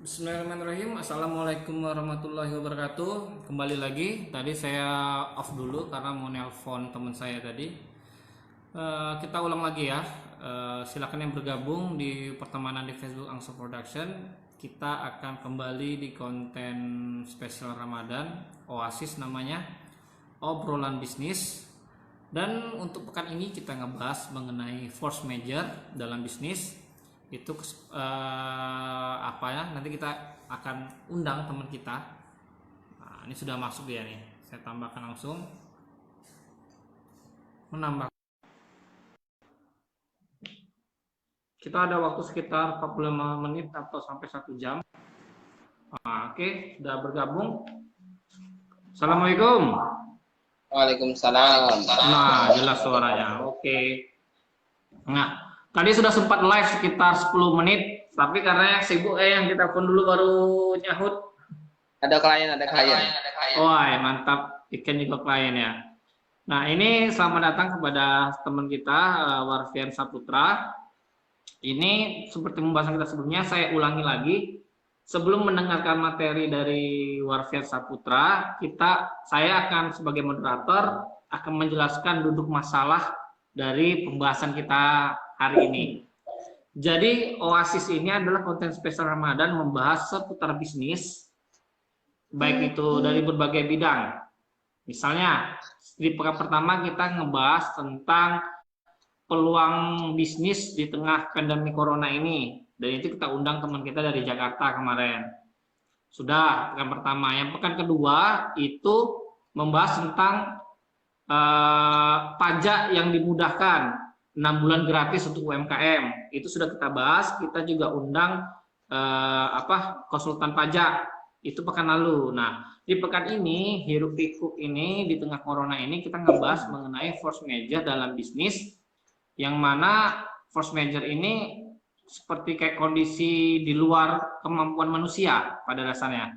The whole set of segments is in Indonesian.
Bismillahirrahmanirrahim. Assalamualaikum warahmatullahi wabarakatuh. Kembali lagi. Tadi saya off dulu karena mau nelpon teman saya tadi. Kita ulang lagi ya. Silakan yang bergabung di pertemanan di Facebook Angso Production. Kita akan kembali di konten spesial Ramadan, Oasis namanya, obrolan bisnis. Dan untuk pekan ini kita ngebahas mengenai force major dalam bisnis. Itu apa ya, nanti kita akan undang teman kita. Nah, ini sudah masuk dia nih, saya tambahkan langsung menambah. Kita ada waktu sekitar 45 menit atau sampai 1 jam. Oke, sudah bergabung. Assalamualaikum. Waalaikumsalam. Nah, jelas suaranya. Oke. Nah, tadi sudah sempat live sekitar 10 menit, tapi karena yang sibuk yang kita pun dulu baru nyahut. Ada klien. Wah, mantap. Ikan juga klien ya. Nah, ini selamat datang kepada teman kita, Warfian Saputra. Ini seperti pembahasan kita sebelumnya, saya ulangi lagi. Sebelum mendengarkan materi dari Warfian Saputra, saya akan sebagai moderator akan menjelaskan duduk masalah dari pembahasan kita hari ini. Jadi Oasis ini adalah konten spesial Ramadan membahas seputar bisnis, baik itu dari berbagai bidang. Misalnya di pekan pertama kita ngebahas tentang peluang bisnis di tengah pandemi corona ini, dan itu kita undang teman kita dari Jakarta kemarin. Sudah pekan pertama. Yang pekan kedua itu membahas tentang pajak yang dimudahkan, 6 bulan gratis untuk UMKM. Itu sudah kita bahas. Kita juga undang konsultan pajak. Itu pekan lalu. Nah, di pekan ini, hiruk pikuk ini, di tengah corona ini, kita ngebahas mengenai force major dalam bisnis, yang mana force major ini seperti kayak kondisi di luar kemampuan manusia pada dasarnya.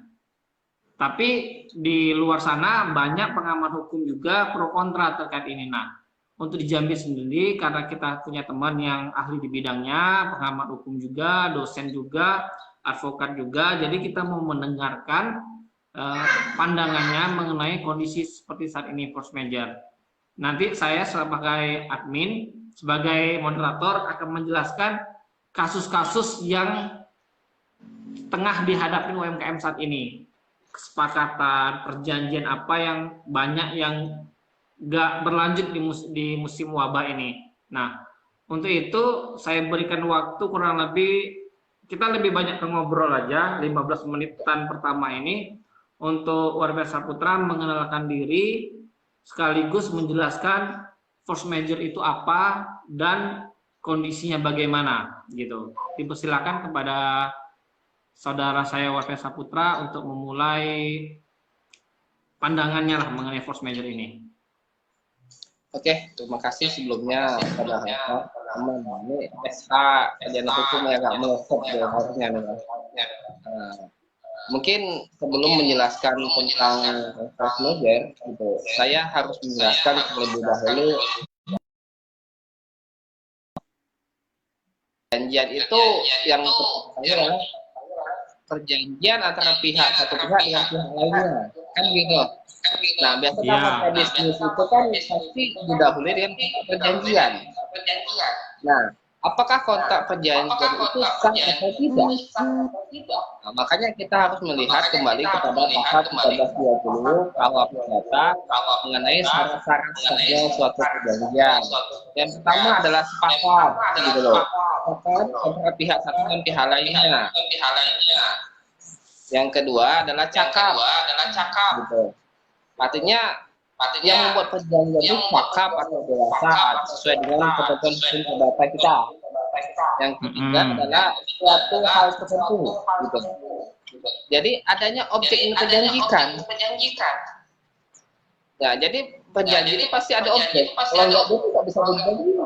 Tapi di luar sana banyak pengamat hukum juga pro kontra terkait ini. Nah, untuk di Jambi sendiri, karena kita punya teman yang ahli di bidangnya, pengamat hukum juga, dosen juga, advokat juga, jadi kita mau mendengarkan pandangannya mengenai kondisi seperti saat ini force major. Nanti saya sebagai admin, sebagai moderator akan menjelaskan kasus-kasus yang tengah dihadapi UMKM saat ini. Kesepakatan, perjanjian apa yang banyak yang nggak berlanjut di musim wabah ini. Nah, untuk itu saya berikan waktu kurang lebih, kita lebih banyak ke ngobrol aja, 15 menitan pertama ini, untuk Warfian Saputra mengenalkan diri, sekaligus menjelaskan force major itu apa dan kondisinya bagaimana, gitu. Dipersilakan kepada saudara saya Warfian Saputra untuk memulai pandangannya lah mengenai force major ini. Oke, terima kasih sebelumnya pada teman ini SH Sarjana Hukum yang agak meleset harusnya. Mungkin sebelum menjelaskan tentang force major, gitu, saya harus menjelaskan terlebih dahulu perjanjian itu yang saya adalah perjanjian antara satu pihak dengan pihak lainnya, kan gitu. Nah, biasanya kontrak bisnis itu kan pasti didahului dengan perjanjian. Nah, apakah kontrak perjanjian itu sah atau tidak? Nah, makanya kita harus melihat kembali kepada pasal 1320 KUH Perdata mengenai syarat-syarat sahnya suatu perjanjian. Yang pertama adalah sepakat, gitu loh. Sepakat antara pihak satu dan pihak lainnya. Yang kedua adalah cakap, gitu. Artinya yang membuat perjanjian itu cakap atau dewasa sesuai dengan ketentuan hukum perdata kita. Yang ketiga adalah suatu hal tertentu, gitu. Jadi adanya objek yang diperjanjikan. Nah, jadi perjanjian itu pasti ada objek. Kalau nggak itu nggak bisa berjanji.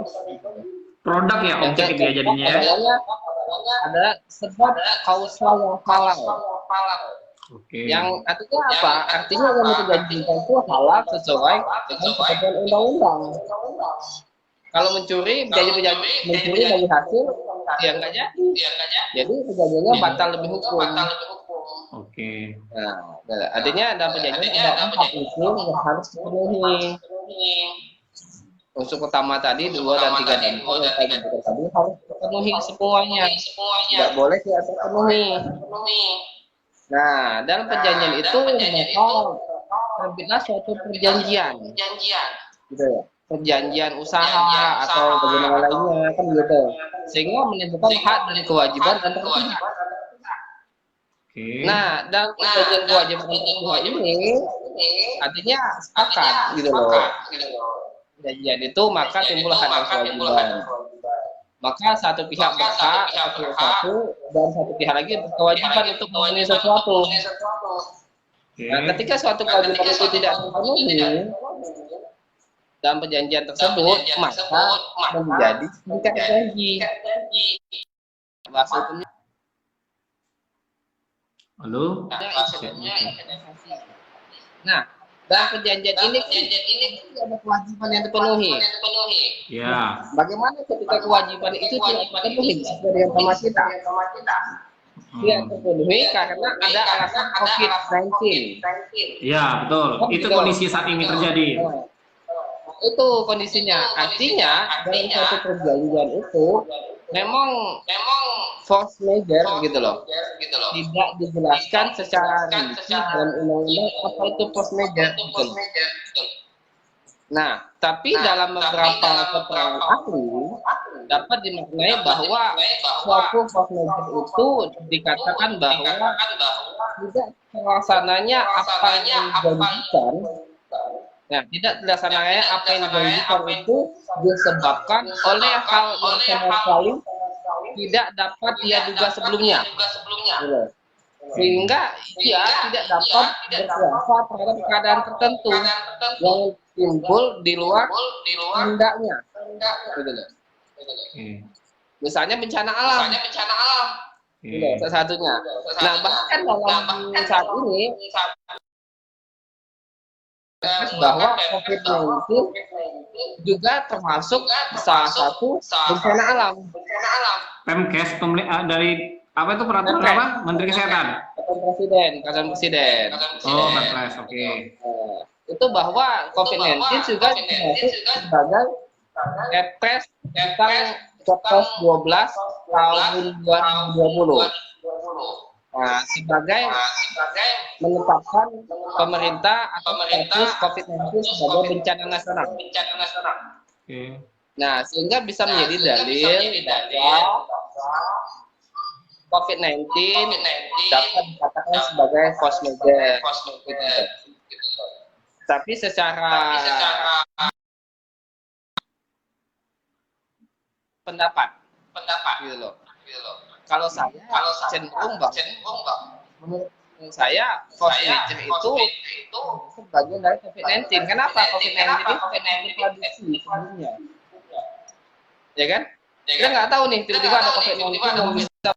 Produk ya objek itu ya jadinya ya. Adalah sebab kausal yang halal. Oke. Yang artinya apa? Artinya yang diperjanjikan itu halal sesuai dengan ketentuan undang-undang. Kalau mencuri dari hasil ya nggak jadi. Jadi perjanjiannya batal demi hukum. Oke. Nah, artinya dalam perjanjian ada 4 unsur yang harus dipenuhi. Unsur pertama tadi 2 dan 3 dan 4 yang tadi harus terpenuhi semuanya. Tidak boleh tidak terpenuhi. Nah, dalam perjanjian itu maka terbitlah suatu perjanjian. Gitu ya. Perjanjian usaha atau bagaimana lainnya kan gitu. Sehingga menimbulkan hak dan kewajiban antar pihak. Nah, dalam perjanjian kewajiban antar pihak ini artinya sepakat gitu loh. Perjanjian itu maka timbul hak dan kewajiban. Maka satu pihak berhak satu dan satu pihak lagi berkewajiban untuk memenuhi sesuatu. Nah, ketika suatu kewajiban itu tidak terpenuhi dalam perjanjian tersebut, maka menjadi tingkat janji. Maksudnya, halo. Nah, dalam perjanjian ini ada kewajiban yang dipenuhi. Ya. Bagaimana ketika kewajiban itu tidak terpenuhi dengan sama kita? Tidak terpenuhi karena ada alasan COVID-19. Ya, betul. Itu kondisi saat ini terjadi. Itu kondisinya. Artinya dalam satu perjanjian itu memang force major gitu loh. Tidak dijelaskan secara rinci dalam undang-undang apa itu force major gitu loh. Nah, tapi dalam beberapa keterangan ahli dapat dimaknai bahwa suatu force major itu dikatakan bahwa tidak terlaksananya apa yang dijanjikan. Nah, tidak terlaksananya apa yang dijanjikan itu disebabkan oleh hal yang sama sekali tidak dapat dia duga sebelumnya. Sehingga dia tidak dapat berkuasa terhadap keadaan tertentu yang timbul di luar hendaknya. Misalnya bencana alam. Salah satunya. Nah, bahkan dalam saat ini bahwa COVID-19 juga termasuk salah satu bencana alam. Pemkes dari apa itu peraturan apa? Menteri Kesehatan. Peraturan Presiden. Oh, Perpres, oke. Itu bahwa COVID-19 juga termasuk sebagai Kepres tentang Kepres 12 tahun 2020. Nah, sebagai menetapkan pemerintah atau status COVID-19 sebagai bencana nasional. Nah, sehingga bisa menjadi dalil bahwa COVID-19 dapat dikatakan sebagai force major. Tapi secara pendapat gitu loh. Kalau saya cenderung menurut saya force major itu sebagian dari COVID-19. Kenapa COVID-19 itu produksi sebelumnya? Ya kan? Kita nggak tahu nih tiba-tiba ada COVID-19 yang bisa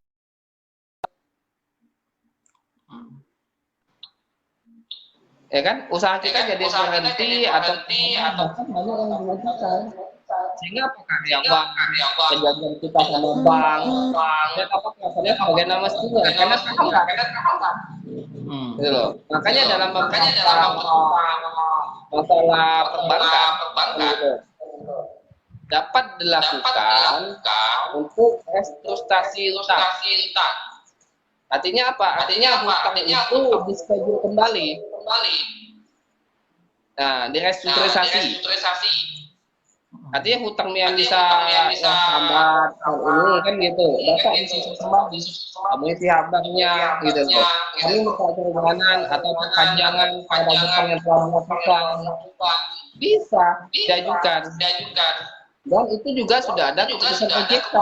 ya kan? Usaha kita jadi berhenti atau bahkan banyak yang dilakukan. Sehingga apa karyawan penjagaan kita sama bank dan apa kelasannya sebagaimana mestinya karena terhambat gitu loh. Makanya dalam masalah perbankan gitu, dapat dilakukan untuk restrukturisasi utang. Artinya apa? Artinya hutang itu dischedule kembali. Nah, direstrukturisasi. Artinya hutang yang bisa lambat tahun ini kan gitu, dapat disusun kembali. Kamu pihak banknya gitu loh. Kami minta keringanan atau perpanjangan pada hutang yang telah dilakukan. Bisa diajukan. Dan itu juga sudah ada keputusan OJK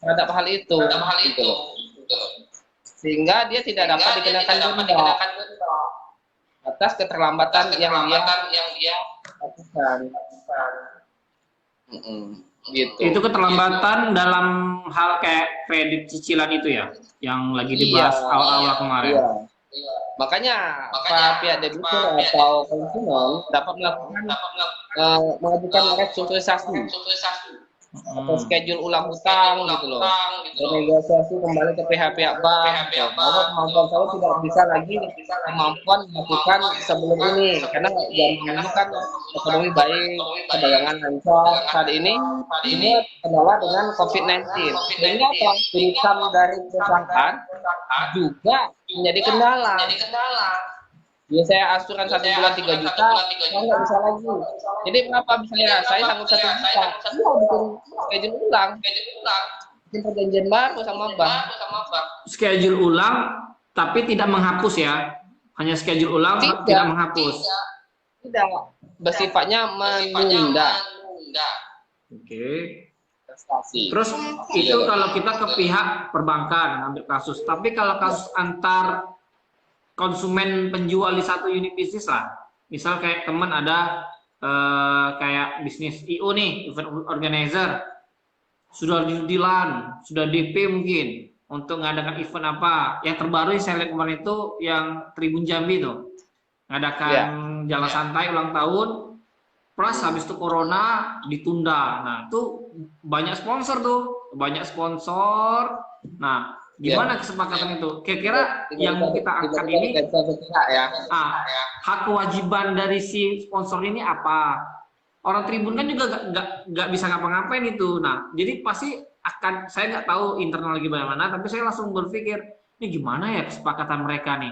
terhadap hal itu gitu loh. Sehingga dia tidak dapat dikenakan denda atas keterlambatan yang dia lakukan. Gitu. Itu keterlambatan dalam hal kayak kredit cicilan itu ya, yang lagi dibahas awal-awal kemarin. Iya. Makanya pihak debitur atau konsumen dapat mengajukan restrukturisasi. atau schedule ulang hutang gitu loh, bernegosiasi kembali ke pihak-pihak bank. Bahwa kemampuan saya tidak bisa lagi kemampuan melakukan sebelum ini, karena zaman ini kan ekonomi baik, perdagangan lancar. Saat ini semua kendala dengan COVID-19, sehingga income dari perbankan juga menjadi kendala. Ya saya asuran 1 bulan 3 juta, saya nggak bisa lagi. Jadi berapa misalnya saya sanggup 1 juta, bikin schedule ulang, bikin perjanjian baru sama bank. Schedule ulang, tapi tidak menghapus ya, hanya schedule ulang, tidak menghapus. Tidak, bersifatnya menunda. Oke. Terus itu kalau kita ke pihak perbankan ambil kasus, tapi kalau kasus antar konsumen penjual di satu unit bisnis lah, misal kayak teman ada kayak bisnis IO nih, event organizer, sudah dealan, sudah DP mungkin untuk mengadakan event apa. Yang terbaru yang saya lihat kemarin itu yang Tribun Jambi tuh, mengadakan jalan santai ulang tahun, plus habis itu corona ditunda. Nah itu banyak sponsor tuh, banyak sponsor. Nah gimana kesepakatan itu? Kira-kira yang mau kita angkat ini, hak kewajiban dari si sponsor ini apa? Orang Tribun kan juga nggak bisa ngapa-ngapain itu. Nah, jadi pasti akan, saya nggak tahu internal gimana, tapi saya langsung berpikir, ini gimana ya kesepakatan mereka nih?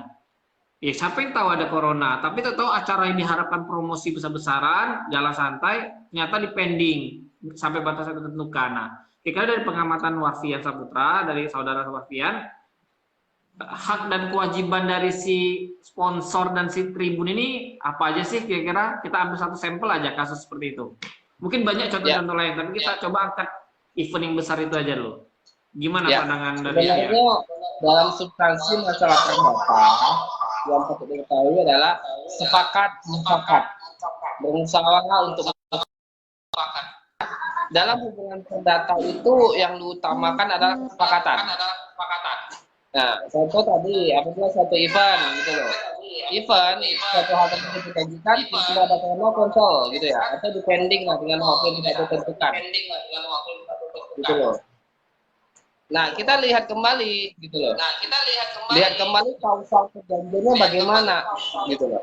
Ya siapa yang tahu ada corona, tapi tahu acara yang diharapkan promosi besar-besaran, jalan santai, ternyata dipending sampai batas yang ditentukan. Nah, kira-kira dari pengamatan Warfian Saputra, dari saudara Warfian, hak dan kewajiban dari si sponsor dan si Tribun ini apa aja sih kira-kira? Kita ambil satu sampel aja kasus seperti itu. Mungkin banyak contoh-contoh lain, tapi kita coba angkat event yang besar itu aja dulu. Gimana pandangan dari sebenarnya dalam substansi masalah perdata yang patut diketahui adalah sepakat berusaha untuk sepakat. Dalam hubungan perdata itu yang diutamakan adalah kesepakatan. Nah, contoh tadi apabila satu event gitu loh. Event satu hal tersebut dikajikan tidak ada tema konsol gitu ya, atau depending lah dengan waktu yang tidak ditentukan. Gitu loh. Nah, kita lihat kembali gitu loh. Lihat kembali kausal perjanjiannya bagaimana gitu loh.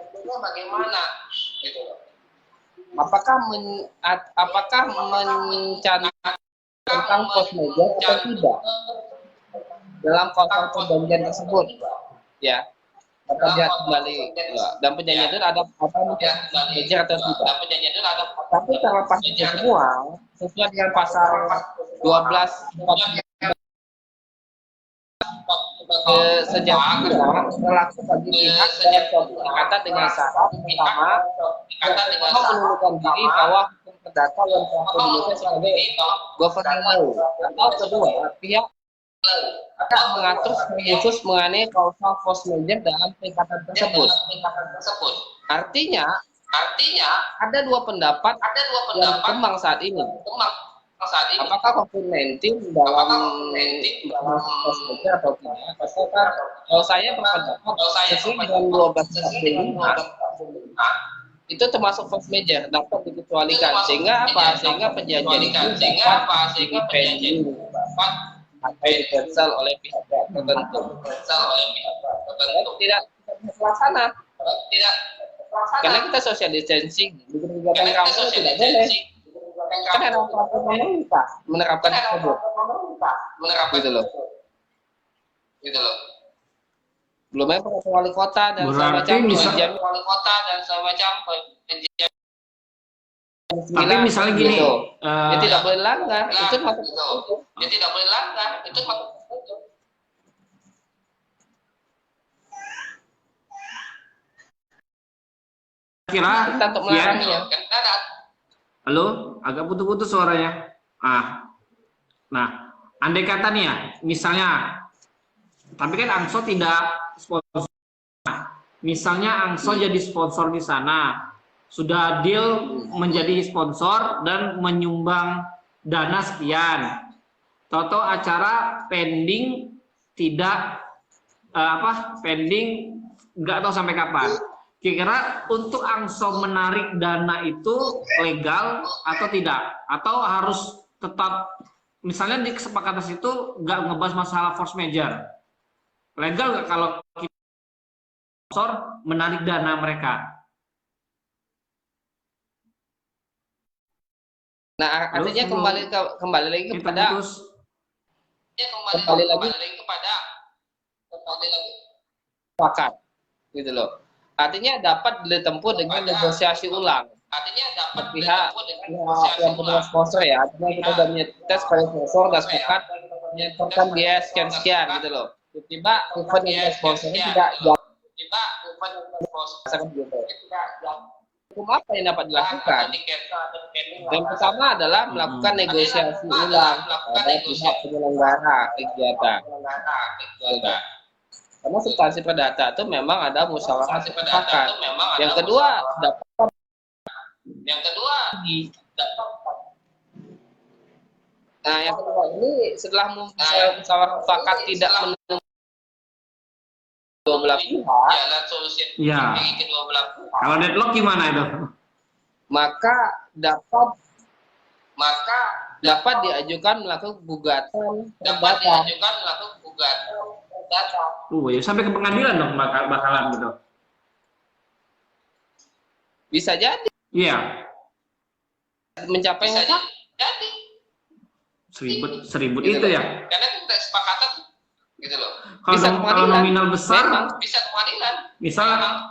Apakah mencari tentang force major atau tidak dalam kausal perjanjian tersebut, ya? Kita lihat kembali dan perjanjian itu ada apa major atau tidak. Tapi terlepas itu semua, sesuai dengan pasal 12 sejatinya berlaku bagi pihak dalam suatu ikatan dengan syarat pertama menunjukkan diri bahwa hukum perdata yang telah Indonesia sebagai governing law, atau kedua pihak akan mengatur khusus mengenai causal force major dalam ikatan tersebut. Artinya ada dua pendapat yang berkembang saat ini. Apakah COVID-19 dalam force major atau tidak? Kalau saya berpendapat sesuai dengan 12.5 itu termasuk force major, dapat dikecualikan. Sehingga apa? Sehingga perjanjian itu dapat dipending atau di-cancel oleh pihak tertentu. Tidak terlaksana. Karena kita social distancing, di kegiatan kampus tidak boleh. Kan ada peraturan pemerintah menerapkan tersebut. Gitu loh. Belum ada peraturan wali kota dan semacam tapi misalnya gini, gitu. Ya tidak boleh langgar, itu masuk. Kira kita untuk melarangnya. Halo, agak putus-putus suaranya. Nah, andai kata nih ya, misalnya, tapi kan Angso tidak sponsor. Misalnya Angso jadi sponsor di sana, sudah deal menjadi sponsor dan menyumbang dana sekian. Toto acara pending tidak pending nggak tahu sampai kapan. Kira-kira untuk Angso menarik dana itu legal atau tidak? Atau harus tetap, misalnya di kesepakatan situ nggak ngebahas masalah force major, legal nggak kalau sponsor menarik dana mereka? Nah, artinya kembali lagi kepada sepakat, gitu loh. Artinya dapat ditempuh dengan negosiasi ulang. Pihak yang punya sponsor ya, artinya kita udah menyetes pada sponsor dan sepakat menyetorkan dia sekian gitu loh. Tiba-tiba event yang sponsornya tidak jalan gitu. Hukum apa yang dapat dilakukan? Yang pertama adalah melakukan negosiasi ulang pada pihak penyelenggara kegiatan. Karena substansi perdata itu memang ada musyawarah mufakat. Yang kedua dapat Nah, yang kedua ini setelah musyawarah mufakat tidak menemukan kedua belah pihak, ya. Kalau deadlock gimana itu? Maka dapat diajukan melakukan gugatan perdata. Ya sampai ke pengadilan dong bakalan gitu. Bisa jadi. Iya. Mencapai mufakat. Seribut gitu itu ya. Karena kita sepakatan gitu loh. Kalau nominal besar bisa kemanilan. Misalnya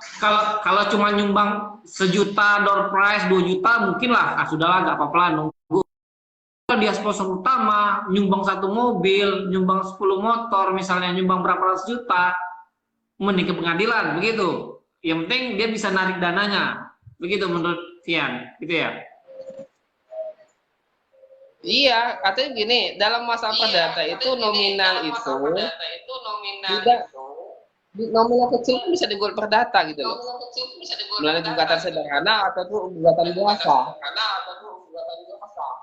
kalau cuma nyumbang 1 juta door prize 2 juta mungkin lah, sudahlah nggak apa-apa lah nunggu. Kalau dia sponsor utama nyumbang 1 mobil, nyumbang 10 motor, misalnya nyumbang berapa ratus juta, mending ke pengadilan begitu. Yang penting dia bisa narik dananya. Begitu menurut Tian, gitu ya. Iya, katanya gini, dalam masa perdata itu nominal itu tidak nominal kecil bisa digugat perdata gitu loh. Melalui gugatan sederhana atau gugatan biasa.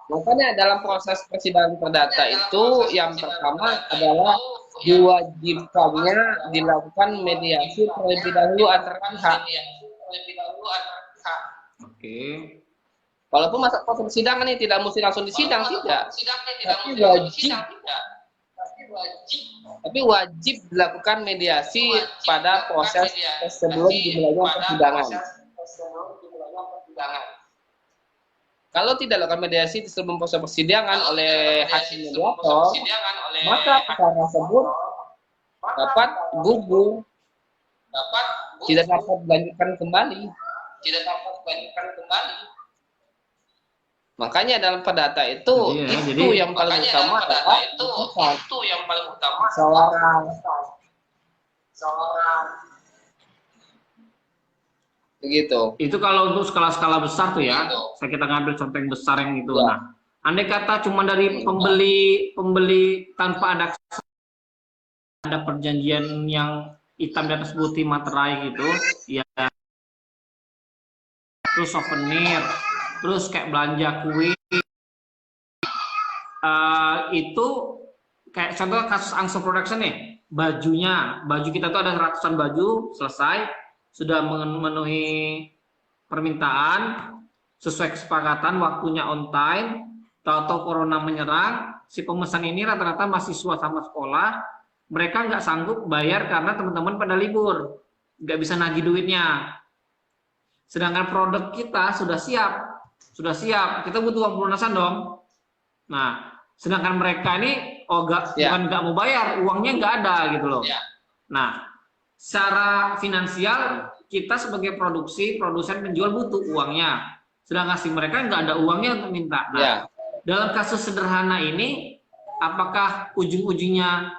Makanya dalam proses persidangan perdata itu yang pertama adalah diwajibkannya dilakukan mediasi terlebih dahulu antar pihak. Oke. Walaupun masa proses persidangan ini tidak mesti langsung disidang, tidak. Tapi wajib dilakukan mediasi pada proses sebelum dimulainya persidangan. Kalau tidak dilakukan mediasi sebelum proses persidangan oleh hakim mediator, maka perkara tersebut dapat gugur, tidak dapat dilanjutkan kembali. Makanya dalam perdata itu yang paling utama adalah musyawarah. Begitu. Itu kalau untuk skala-skala besar tuh ya. Saya kita ngambil contoh yang besar yang itu. Ya. Nah, andai kata cuma dari pembeli tanpa ada perjanjian yang hitam di atas putih materai gitu, ya. Terus souvenir, terus kayak belanja kue, itu kayak contoh kasus Angso Production nih, baju kita tuh ada ratusan baju, selesai, sudah memenuhi permintaan, sesuai kesepakatan, waktunya on time, tahu-tahu corona menyerang, si pemesan ini rata-rata mahasiswa sama sekolah, mereka nggak sanggup bayar karena teman-teman pada libur, nggak bisa nagih duitnya. Sedangkan produk kita sudah siap, kita butuh uang pelunasan dong. Nah, sedangkan mereka ini bukan nggak mau bayar, uangnya nggak ada gitu loh. Nah, secara finansial kita sebagai produsen penjual butuh uangnya, sedangkan si mereka nggak ada uangnya untuk minta. Nah, dalam kasus sederhana ini, apakah ujung-ujungnya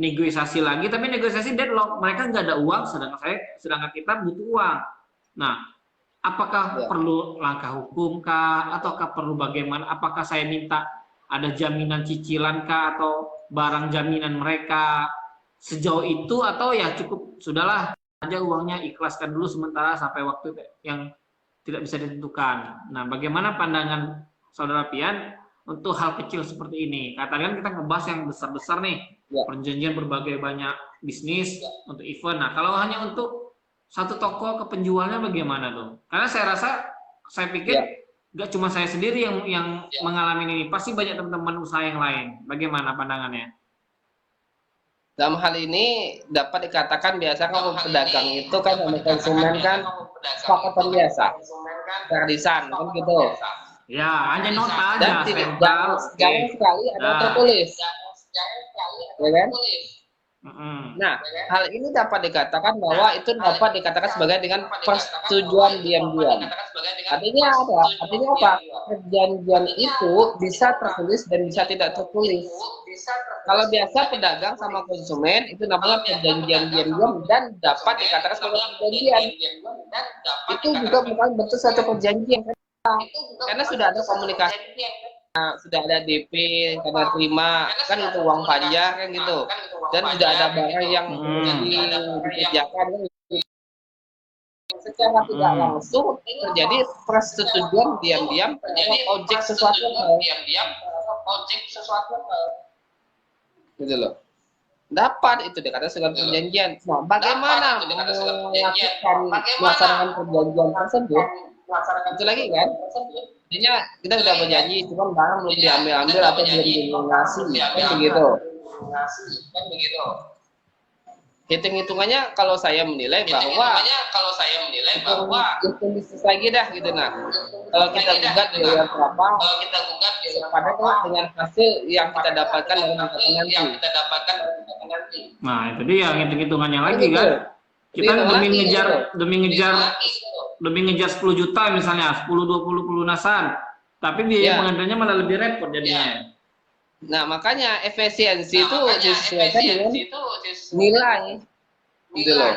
negosiasi lagi, tapi negosiasi deadlock, mereka nggak ada uang, sedangkan kita butuh uang. Nah, apakah perlu langkah hukum kah, ataukah perlu bagaimana? Apakah saya minta ada jaminan cicilan kah, atau barang jaminan mereka sejauh itu, atau ya cukup sudahlah aja uangnya, ikhlaskan dulu sementara sampai waktu yang tidak bisa ditentukan. Nah, bagaimana pandangan Saudara Pian untuk hal kecil seperti ini? Katakan kita ngebahas yang besar-besar nih, perjanjian berbagai banyak bisnis untuk event. Nah, kalau hanya untuk satu toko ke penjualnya bagaimana tuh? Karena saya pikir nggak cuma saya sendiri yang mengalami ini, pasti banyak teman-teman usaha yang lain. Bagaimana pandangannya? Dalam hal ini dapat dikatakan biasa kalau pedagang itu kan sama konsumen kan kesepakatan biasa, tradisan kan gitu. Ya, hanya nota aja, Dan tidak stempel. jarang sekali ada yang tertulis, ya kan? Nah, hal ini dapat dikatakan bahwa itu dapat dikatakan sebagai dengan persetujuan diam-diam. Artinya apa? Artinya apa? Perjanjian itu bisa tertulis dan bisa tidak tertulis. Kalau biasa pedagang sama konsumen itu namanya perjanjian diam-diam dan dapat dikatakan sebagai perjanjian. Itu juga bukan bentuk satu perjanjian karena sudah ada komunikasi, sudah ada DP, karena terima kan itu uang panjar kan gitu, dan sudah ada barang yang dikerjakan kan. Secara tidak langsung terjadi persetujuan diam-diam terhadap objek sesuatu gitu loh. Dapat itu dikatakan sebagai perjanjian. Nah, bagaimana melaksanakan perjanjian tersebut? Itu lagi kan? Artinya kita sudah berjanji, cuma barang belum diambil atau belum dilunasi, kan begitu. Hitung-hitungannya kalau saya menilai bahwa hitung bisnis lagi dah gitu. Nah, kalau kita gugat biaya berapa, sepadan dengan hasil yang kita dapatkan dalam angkatan nanti. Nah, itu dia hitung-hitungannya lagi kan. Kita demi ngejar 10 juta misalnya, 10-20 pelunasan. Tapi biaya pengadanya malah lebih repot jadinya. Nah, makanya efisiensi itu disesuaikan dengan nilai gitu loh.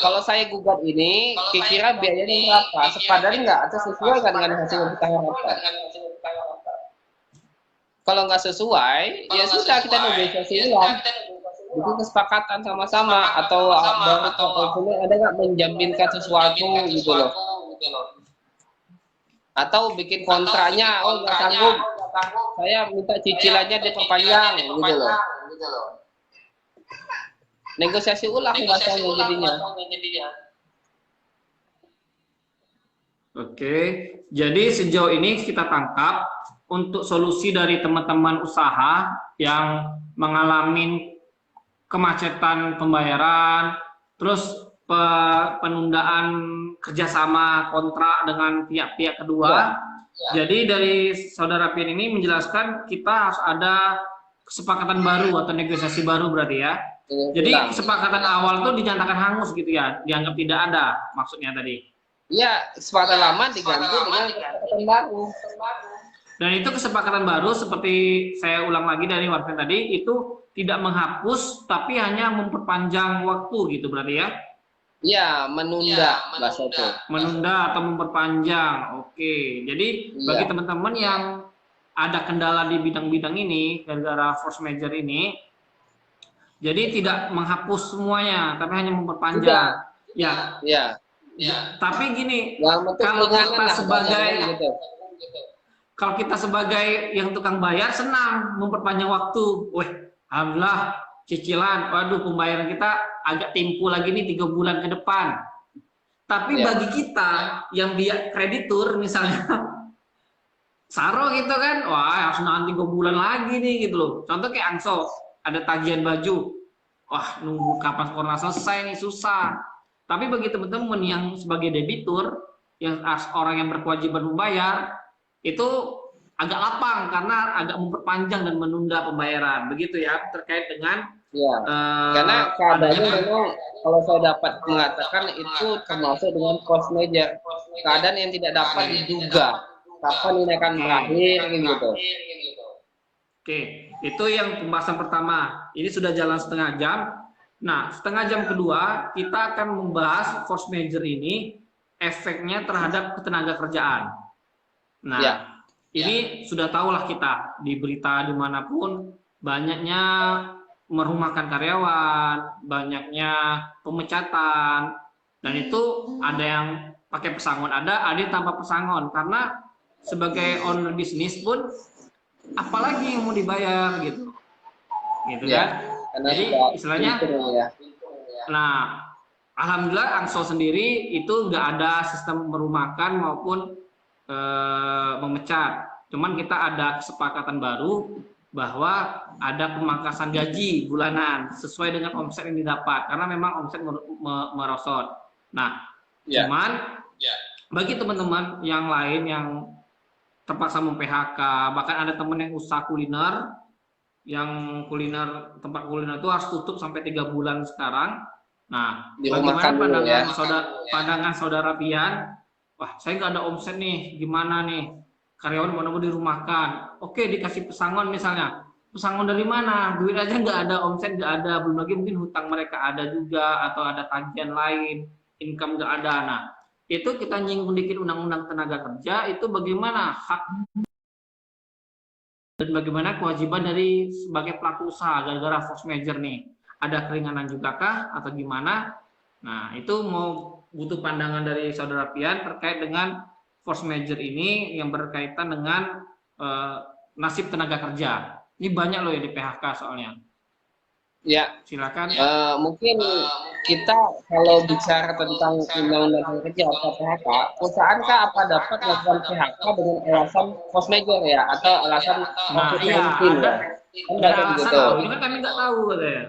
Kalau saya gugat ini, kira-kira biayanya berapa? Sepadan nggak atau sesuai nggak dengan hasil yang kita harapkan? Kalau nggak sesuai, ya sudah kita negosiasi ulang. Bikin kesepakatan sama-sama atau dari konsumen ada nggak menjaminkan sesuatu gitu loh. Atau bikin kontranya, oh nggak sanggup, saya minta cicilannya diperpanjang gitu loh. Negosiasi ulang bahasanya jadinya. Oke, jadi sejauh ini kita tangkap untuk solusi dari teman-teman usaha yang mengalami kemacetan pembayaran, terus penundaan kerjasama kontrak dengan pihak-pihak kedua. Jadi dari Saudara Pian ini menjelaskan kita harus ada kesepakatan baru atau negosiasi baru berarti ya. Jadi kesepakatan awal tuh dinyatakan hangus gitu ya, dianggap tidak ada maksudnya tadi. Iya, kesepakatan lama diganti dengan kesepakatan baru. Dan itu kesepakatan baru seperti saya ulang lagi dari Warpen tadi, itu tidak menghapus tapi hanya memperpanjang waktu gitu berarti ya? Iya, menunda bahasa itu. Menunda atau memperpanjang. Oke. Jadi bagi teman-teman yang ada kendala di bidang-bidang ini gara-gara force major ini, jadi tidak menghapus semuanya tapi hanya memperpanjang. Ya. Tapi gini, kalau kita sebagai yang tukang bayar senang memperpanjang waktu. Wah, alhamdulillah cicilan, waduh pembayaran kita agak timpu lagi nih 3 bulan ke depan. Tapi bagi kita yang dia kreditur misalnya, Saro gitu kan, wah harus nanti 3 bulan lagi nih gitu loh. Contoh kayak Angso, ada tagihan baju, wah nunggu kapan corona selesai nih susah. Tapi bagi teman-teman yang sebagai debitur, yang orang yang berkewajiban membayar, itu agak lapang karena agak memperpanjang dan menunda pembayaran. Begitu ya, terkait dengan karena keadaannya memang kalau saya dapat mengatakan itu termasuk dengan force major, keadaan yang tidak dapat diduga kapan ini akan berakhir gitu. Oke, itu yang pembahasan pertama. Ini sudah jalan setengah jam. Nah, setengah jam kedua kita akan membahas force major ini efeknya terhadap ketenaga kerjaan. Nah, ini sudah tahulah kita di berita dimanapun banyaknya merumahkan karyawan, banyaknya pemecatan, dan itu ada yang pakai pesangon, ada yang tanpa pesangon, karena sebagai owner bisnis pun apalagi yang mau dibayar gitu kan. Jadi istilahnya, nah alhamdulillah Angso sendiri itu nggak ada sistem merumahkan maupun memecat. Cuman kita ada kesepakatan baru bahwa ada pemangkasan gaji bulanan sesuai dengan omset yang didapat karena memang omset merosot. Nah, cuman bagi teman-teman yang lain yang terpaksa mem-PHK, bahkan ada teman yang usaha kuliner, yang tempat kuliner itu harus tutup sampai 3 bulan sekarang. Nah, bagaimana pandangan saudara Pian? Wah, saya nggak ada omset nih, gimana nih? Karyawan mau dirumahkan. Oke, dikasih pesangon misalnya. Pesangon dari mana? Duit aja nggak ada, omset nggak ada, belum lagi mungkin hutang mereka ada juga, atau ada tagihan lain, income nggak ada. Nah, itu kita nyinggung dikit undang-undang tenaga kerja, itu bagaimana hak dan bagaimana kewajiban dari sebagai pelaku usaha gara-gara force major nih. Ada keringanan juga kah atau gimana? Nah, itu mau butuh pandangan dari saudara Pian terkait dengan force major ini yang berkaitan dengan nasib tenaga kerja. Ini banyak loh yang di PHK soalnya. Ya, silakan. Mungkin kita kalau bicara tentang undang-undang tenaga kerja atau PHK, perusahaan kan apa dapat melakukan PHK dengan alasan force major ya, atau alasan COVID-19 ya? Ada alasan, ini kan kami nggak tahu katanya.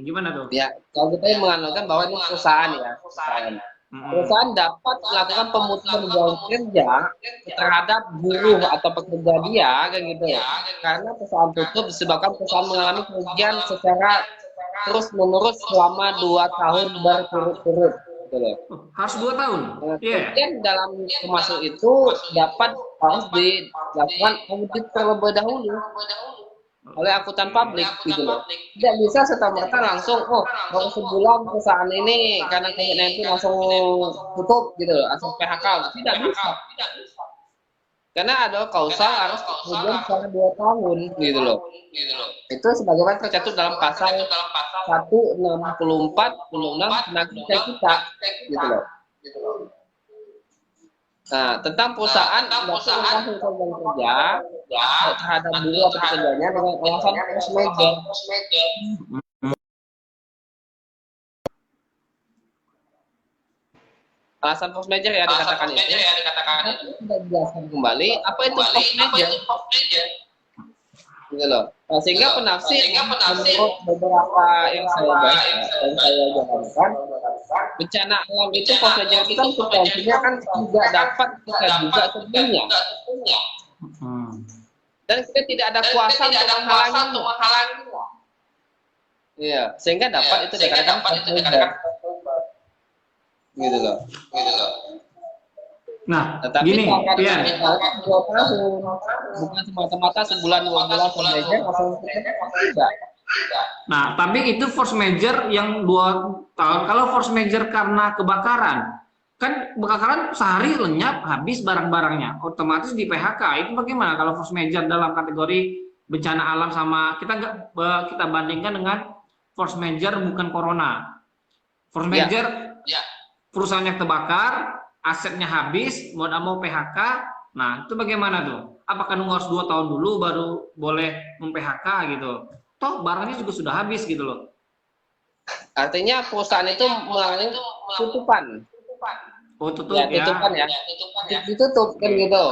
Gimana tuh? Ya, kalau kita menganalkan bahwa ini perusahaan ya, perusahaan dapat melakukan pemutusan hubungan kerja terhadap buruh atau pekerja dia, kayak gitu ya. Karena perusahaan tutup disebabkan perusahaan mengalami kerugian secara terus-menerus selama 2 tahun berturut-turut. Gitu. Harus 2 tahun? Kemudian dalam termasuk itu harus dilakukan audit terlebih dahulu oleh akuntan publik, gitu loh. Tidak bisa serta-merta langsung, baru sebulan perusahaan ini karena COVID-19 langsung tutup, gitu loh, langsung PHK. Tidak bisa. Karena ada kausal harus kemudian selama 2 tahun, gitu loh. Itu sebagaimana tercatat dalam pasal 164 Undang-Undang Tenaga Kerja kita, gitu loh. Nah, tentang perusahaan melakukan hubungan kerja terhadap buruh atau pekerjanya dengan alasan force major. Alasan force major ya dikatakan itu. Tidak dijelaskan kembali apa itu force major. Gitu loh. Nah, sehingga penafsir menurut beberapa yang saya baca dan saya jalankan, bencana alam itu force major itu kan substansinya kan tidak dapat kita juga sebelumnya. Dan kita tidak ada kuasa untuk menghalanginya. Iya, sehingga dapat itu dikatakan force major. Gitu loh. Nah, tetapi gini, Pian. 2 tahun, bukan semata-mata sebulan 2 bulan force major langsung tidak. Nah, tapi itu force major yang 2 tahun. Kalau force major karena kebakaran, kan kebakaran sehari lenyap, habis barang-barangnya, otomatis di PHK. Itu bagaimana kalau force major dalam kategori bencana alam sama kita bandingkan dengan force major bukan corona. Force major, perusahaannya terbakar, asetnya habis, mau PHK. Nah, itu bagaimana tuh? Apakah nunggu harus 2 tahun dulu baru boleh mem-PHK gitu? Toh barangnya juga sudah habis gitu loh. Artinya perusahaan itu mengalami tutupan. Oh, tutup ya. Tutupan ya. Ditutup kan gitu.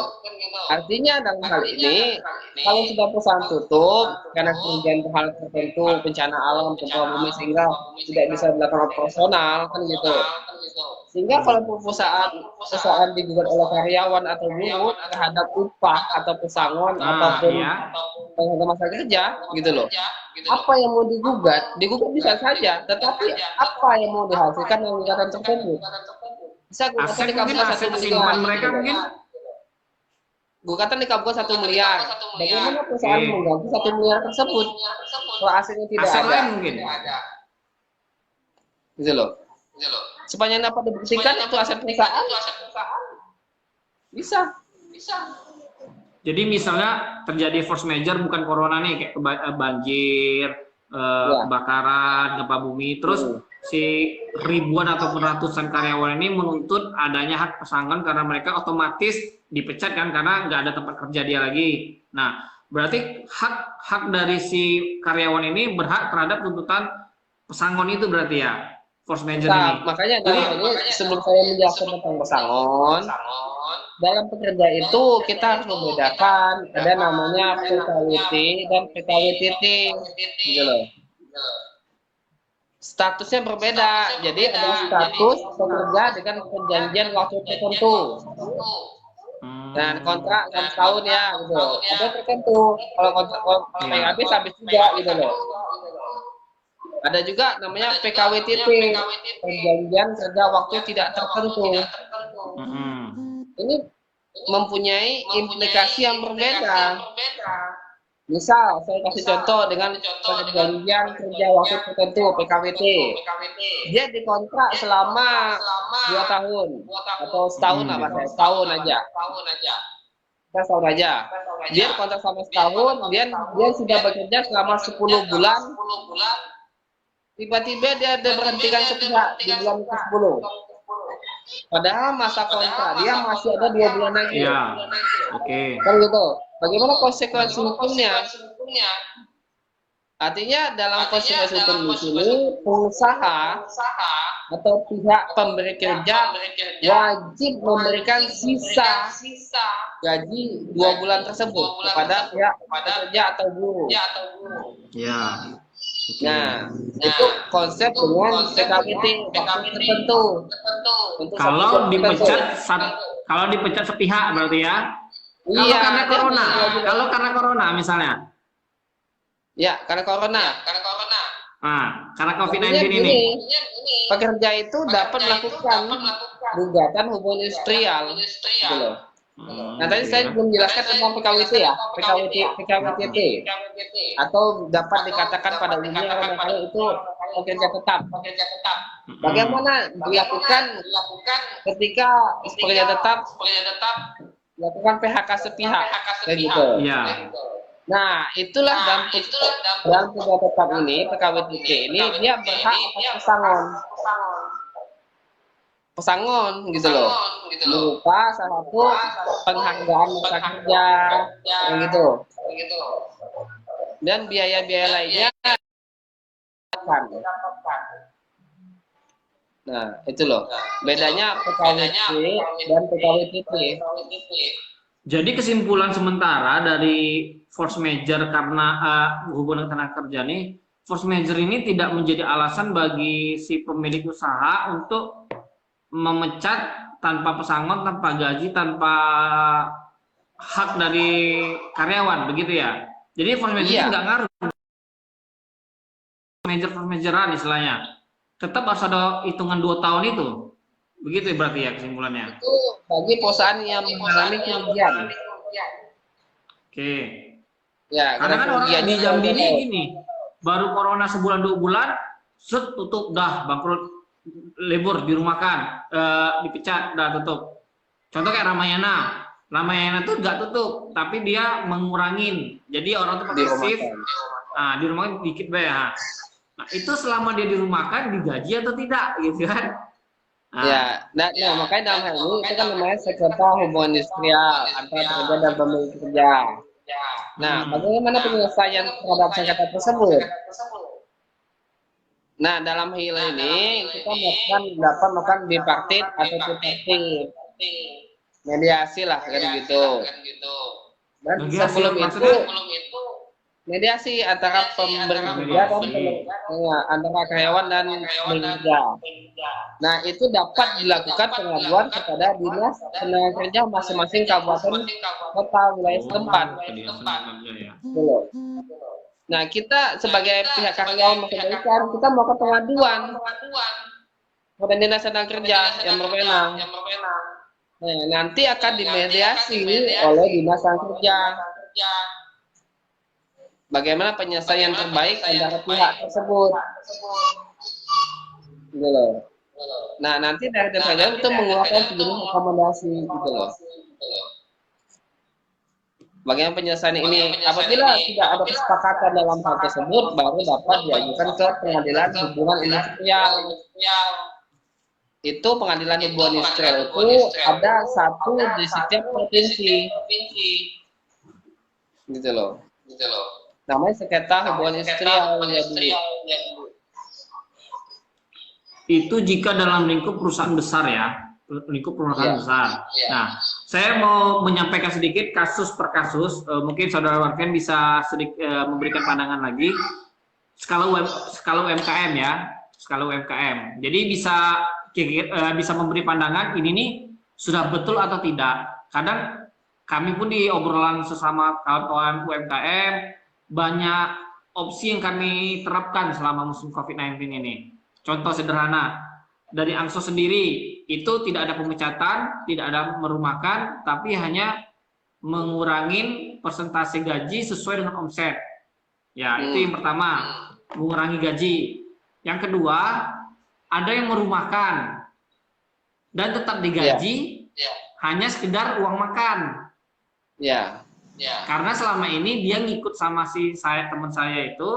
Artinya dalam hal ini, kalau sudah perusahaan tutup karena kerugian hal tertentu, bencana alam, gempa bumi sehingga tidak bisa dilakukan operasional kan gitu. Sehingga kalau perusahaan digugat oleh karyawan atau buruh terhadap upah atau pesangon ataupun tenaga masa kerja, gitu loh. Apa yang mau digugat? Digugat bisa saja, tetapi apa yang mau dihasilkan dengan gugatan tersebut? Bisa gugatan dikabulkan 1 miliar. Mereka mungkin gugatan dikabulkan 1 miliar. Bagaimana perusahaan mengganti 1 miliar tersebut? Kalau asetnya tidak ada. Mungkin. Gitu loh. Sepanjang dapat dibuktikan itu aset perusahaan. Bisa. Jadi misalnya terjadi force major bukan corona nih, kayak banjir, kebakaran, gempa bumi, terus si ribuan ataupun ratusan karyawan ini menuntut adanya hak pesangon karena mereka otomatis dipecat kan karena nggak ada tempat kerja dia lagi. Nah, berarti hak dari si karyawan ini berhak terhadap tuntutan pesangon itu berarti ya, force major ini. Makanya sebelum saya menjelaskan tentang pesangon, dalam pekerja itu kita harus membedakan ada namanya PKWT dan PKWTT gitu loh. Statusnya berbeda. Jadi ada status pekerja dengan perjanjian waktu tertentu. Dan kontrak 6 tahun ya gitu loh. Ada tertentu. Kalau kontrak yang habis juga gitu loh. Ada juga namanya PKWTT, perjanjian kerja waktu tidak tertentu. Ini mempunyai implikasi yang berbeda. Misal saya kasih contoh dengan perjanjian kerja waktu tertentu PKWT. Dia dikontrak selama 2 tahun atau setahun lah Mas, setahun aja. Setahun aja. Dia kontrak selama setahun, dia sudah bekerja selama 10 bulan. Tiba-tiba dia berhentikan sepihak di bulan ke-10. Padahal masa kontrak dia masih ada 2 bulan lagi. Iya. Oke. Kan gitu. Bagaimana konsekuensi hukumnya? Artinya dalam konsekuensi hukum di sini pengusaha atau pihak pemberi kerja wajib memberikan sisa gaji 2 bulan tersebut kepada pihak pekerja atau buruh. Ya. Nah, itu konsep dengan PKWT waktu tertentu. Kalau dipecat sepihak berarti ya. Iya. Kalau karena corona misalnya. Ya, karena corona. Nah, karena COVID-19 ini. Pekerja itu dapat melakukan gugatan hubungan industrial. Gitu loh. Nah, tadi saya belum jelaskan tentang PKWT ya, PKWTT, atau dapat dikatakan pada umumnya kalau itu pekerja tetap. Bagaimana dilakukan ketika pekerja tetap dilakukan PHK sepihak, kayak gitu. Iya. Nah, itulah dalam pekerja tetap ini, PKWTT ini dia berhak atas pesangon gitu loh, berupa salah satu penghargaan masa kerja gitu, dan biaya-biaya lainnya. Nah, itu loh bedanya PKWT dan PKWTT. Jadi kesimpulan sementara dari force majeure karena hubungan tenaga kerja nih, force majeure ini tidak menjadi alasan bagi si pemilik usaha untuk memecat tanpa pesangon, tanpa gaji, tanpa hak dari karyawan, begitu ya. Jadi force majeure nggak ngaruh. Force majeurean istilahnya. Tetap harus ada hitungan 2 tahun itu. Begitu berarti ya kesimpulannya. Itu bagi perusahaan yang mengalami kerugian. Oke. Ya, karena kan orang di Jambi ini gini, baru corona sebulan 2 bulan, set tutup dah, bangkrut, libur, dirumahkan, dipecat, dah tutup. Contoh kayak Ramayana tuh nggak tutup, tapi dia mengurangin. Jadi orang tuh pakai shift, dirumahkan dikit ya. Nah itu selama dia dirumahkan digaji atau tidak, gitu kan? Ya, makanya dalam hal ini itu kan namanya sengketa hubungan industrial antara pekerja dan pemilik kerja. Nah, bagaimana penyelesaian terhadap sengketa tersebut? Nah, dalam hal ini kita melakukan bipartit atau tripartit, mediasi lah kan gitu. Dan sebelum itu mediasi antara pemberi kerja dan antara karyawan dan pemberi kerja. Nah, itu dapat dilakukan pengaduan kepada dinas tenaga kerja masing-masing kabupaten kota wilayah setempat. Nah, kita sebagai pihak karyawan masyarakat kita melakukan pengaduan kepada dinas tenaga kerja yang berwenang. Nah, nanti akan dimediasi oleh dinas tenaga kerja. Bagaimana penyelesaian terbaik antara pihak tersebut. Gitu loh. Nah, nanti dari dinas tenaga itu mengeluarkan sejumlah rekomendasi gitu loh. Bagaimana penyelesaian ini? Apabila tidak ada kesepakatan dalam hal tersebut, baru dapat diajukan ke pengadilan hubungan industrial. Itu pengadilan hubungan industrial itu ada satu di setiap provinsi. Gitu loh. Namanya sengketa hubungan industrial ya. Itu jika dalam lingkup perusahaan besar ya, lingkup perusahaan besar. Nah, Saya mau menyampaikan sedikit kasus per kasus. Mungkin saudara Warfian bisa sedikit memberikan pandangan lagi. Skala UMKM ya, skala UMKM. Jadi bisa memberi pandangan ini nih sudah betul atau tidak. Kadang kami pun di obrolan sesama kawan-kawan UMKM banyak opsi yang kami terapkan selama musim COVID-19 ini. Contoh sederhana, dari Angso sendiri itu tidak ada pemecatan, tidak ada merumahkan, tapi hanya mengurangi persentase gaji sesuai dengan omset. Ya, itu yang pertama, mengurangi gaji. Yang kedua, ada yang merumahkan dan tetap digaji, hanya sekedar uang makan. Karena selama ini dia ngikut sama teman saya itu,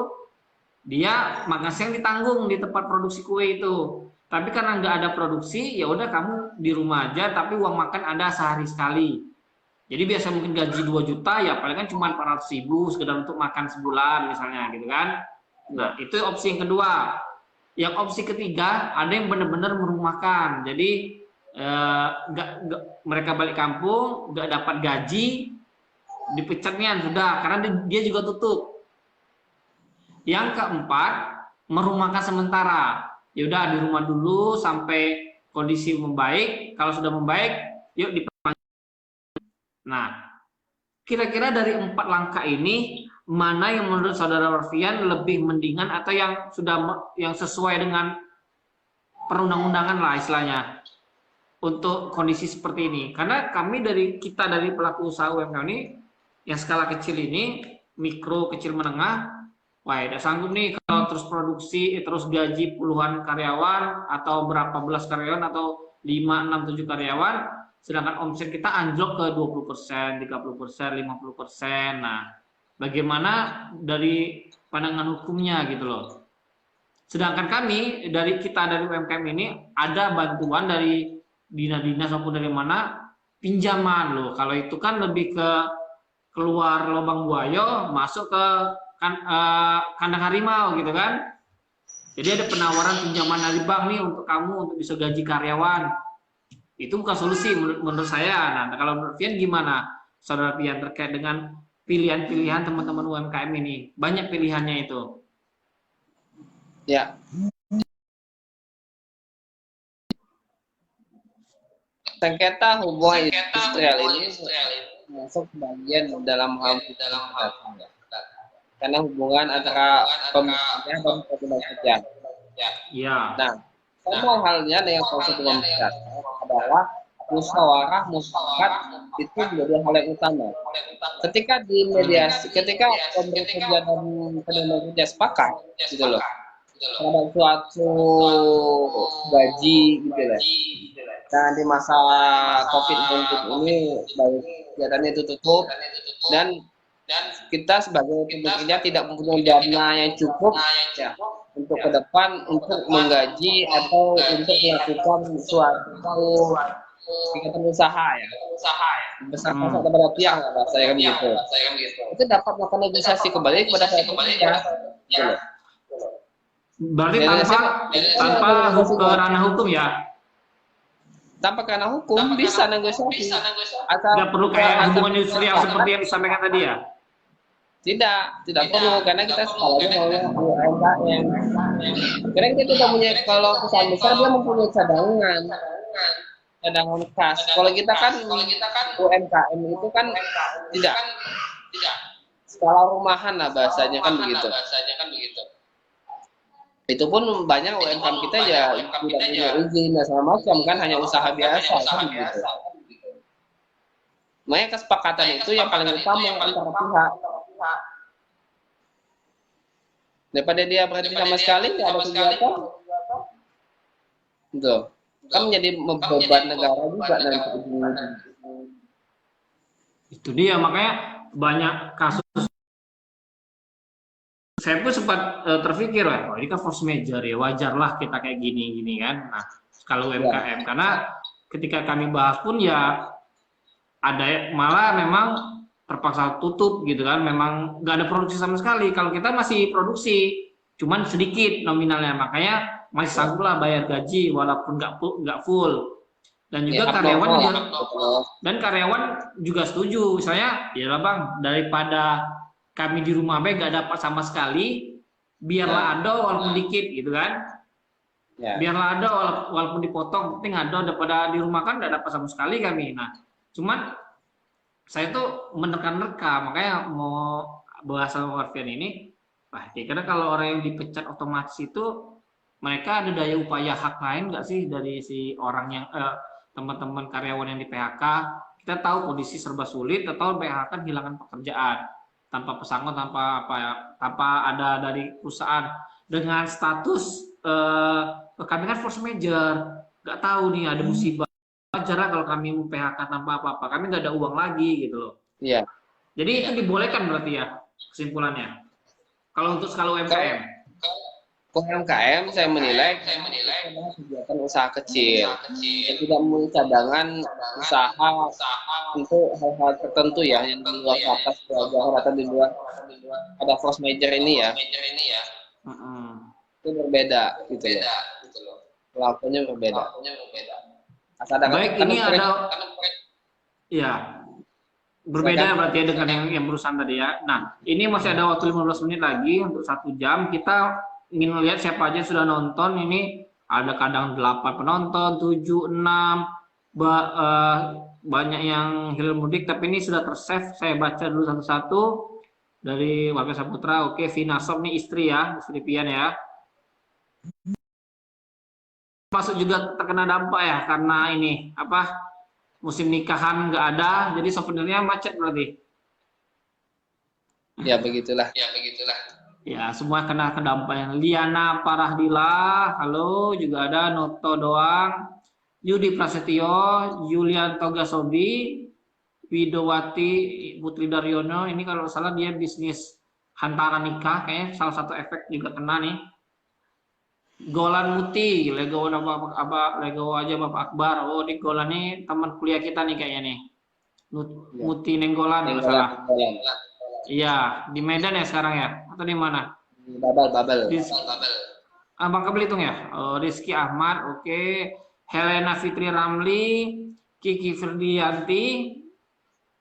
dia makan siang ditanggung di tempat produksi kue itu. Tapi karena nggak ada produksi, ya udah kamu di rumah aja, tapi uang makan ada sehari sekali. Jadi biasa mungkin gaji 2 juta, ya paling kan cuma 400.000 sekedar untuk makan sebulan misalnya gitu kan. Nah, itu opsi yang kedua. Yang opsi ketiga, ada yang benar-benar merumahkan. Jadi mereka balik kampung, nggak dapat gaji, dipecatnya sudah, karena dia juga tutup. Yang keempat, merumahkan sementara. Ya udah di rumah dulu sampai kondisi membaik. Kalau sudah membaik, yuk dipanggil. Nah, kira-kira dari 4 langkah ini mana yang menurut saudara Warfian lebih mendingan atau yang sesuai dengan perundang-undangan lah istilahnya untuk kondisi seperti ini? Karena kami dari pelaku usaha UMKM ini yang skala kecil ini, mikro, kecil, menengah, wah tidak sanggup nih kalau terus produksi, terus gaji puluhan karyawan atau berapa belas karyawan atau 5, 6, 7 karyawan, sedangkan omset kita anjlok ke 20%, 30%, 50%. Nah, bagaimana dari pandangan hukumnya gitu loh. Sedangkan dari UMKM ini ada bantuan dari dinas-dinas maupun dari mana, pinjaman loh. Kalau itu kan lebih ke keluar lubang buaya, masuk ke kandang harimau gitu kan. Jadi ada penawaran pinjaman dari bank nih untuk kamu untuk bisa gaji karyawan. Itu bukan solusi menurut saya. Nah, kalau menurut Fian gimana, saudara Fian, terkait dengan pilihan-pilihan teman-teman UMKM ini? Banyak pilihannya itu. Ya. Sengketa hubungan industrial ini masuk bagian dalam hal karena hubungan antara pemerintah dan pengguna kerja. Ya. Nah, sama halnya dengan konsep pemerintah adalah musyawarah mufakat itu menjadi hal yang utama. Ketika di mediasi, ketika pemerintah kerja dan pengguna kerja sepakat, gitu loh, pada suatu gaji, gitu loh. Dan di masa COVID-19 ini, baik kegiatannya itu tutup dan kita sebagai pembelinya tidak mempunyai dana yang cukup ya, untuk ke depan untuk menggaji atau untuk melakukan suatu kegiatan usaha ya, besar-besar kepada pihak saya kan gitu. Itu dapat melakukan negosiasi kembali kepada saya pekerja. Berarti tanpa ranah hukum ya? Tanpa karena hukum bisa negosiasi. Tidak perlu kayak hubungan industrial seperti yang disampaikan tadi ya? Tidak perlu, karena kita sekalanya mau UMKM. Karena kita tidak punya, kalau perusahaan besar dia mempunyai cadangan kas. Kalau kita kan UMKM itu kan tidak skala rumahan lah bahasanya kan begitu. Itu pun banyak UMKM kita ya tidak punya izin dan segala macam kan, hanya usaha biasa kan begitu. Makanya kesepakatan itu yang paling utama antara pihak. Daripada dia berhenti sama sekali nggak ada kegiatan, tuh kan menjadi beban negara juga nanti. Itu dia, makanya banyak kasus. Saya pun sempat terpikir, oh ini kan force major ya, wajarlah kita kayak gini kan. Nah, kalau UMKM, karena ketika kami bahas pun ya ada malah memang terpaksa tutup gitu kan, memang nggak ada produksi sama sekali. Kalau kita masih produksi, cuman sedikit nominalnya, makanya masih sanggup lah bayar gaji walaupun nggak full. Dan juga karyawan juga setuju. Saya, ya lah Bang, daripada kami di rumah nggak dapat sama sekali, biarlah ada walaupun dikit gitu kan. Biarlah ada walaupun dipotong, penting ada daripada di rumah kan nggak dapat sama sekali kami. Nah, cuman saya tuh menerka-nerka, makanya mau bahasa Warfian ini, karena kalau orang yang dipecat otomatis itu mereka ada daya upaya hak lain nggak sih dari si orang yang teman-teman karyawan yang di PHK. Kita tahu kondisi serba sulit atau PHK kehilangan pekerjaan tanpa pesangon, tanpa ada dari perusahaan dengan status kami kan force major, nggak tahu nih ada musibah, wajar kalau kami mau PHK tanpa apa-apa, kami nggak ada uang lagi gitu loh. Iya. Jadi itu dibolehkan berarti ya kesimpulannya. Kalau untuk skala UMKM. UMKM saya menilai kegiatan usaha kecil yang tidak memiliki cadangan usaha untuk hal-hal tertentu ya, yang di luar batas kewajaran atau di luar ada force major ini ya. Itu berbeda gitu loh. Pelakunya berbeda. Baik, ini ada ya berbeda berarti ya dengan yang berusaha tadi ya. Nah, ini masih ada waktu 15 menit lagi untuk 1 jam. Kita ingin melihat siapa aja yang sudah nonton. Ini ada kadang 8 penonton, 7, 6, banyak yang hilir mudik, tapi ini sudah tersave. Saya baca dulu satu-satu dari Warga Saputra. Oke, Vina Sob nih istri ya, istri Pian ya. Masuk juga terkena dampak ya karena ini apa, musim nikahan nggak ada, jadi souvenirnya macet berarti. Ya begitulah. Ya, semua kena dampak. Liana Parahdila, halo, juga ada Noto Doang, Yudi Prasetyo, Julian Togasobi, Widowati Putri Daryono. Ini kalau salah dia bisnis hantaran nikah, kayaknya salah satu efek juga kena nih. Golan Muti, Lego aja Bapak Akbar. Oh, di Golan nih teman kuliah kita nih kayaknya nih. Muti Nenggolan kalau salah. Iya, di Medan ya sekarang ya? Atau di mana? Babel. Bangka Belitung ya? Rizky Ahmad, oke. Helena Fitri Ramli, Kiki Ferdianti.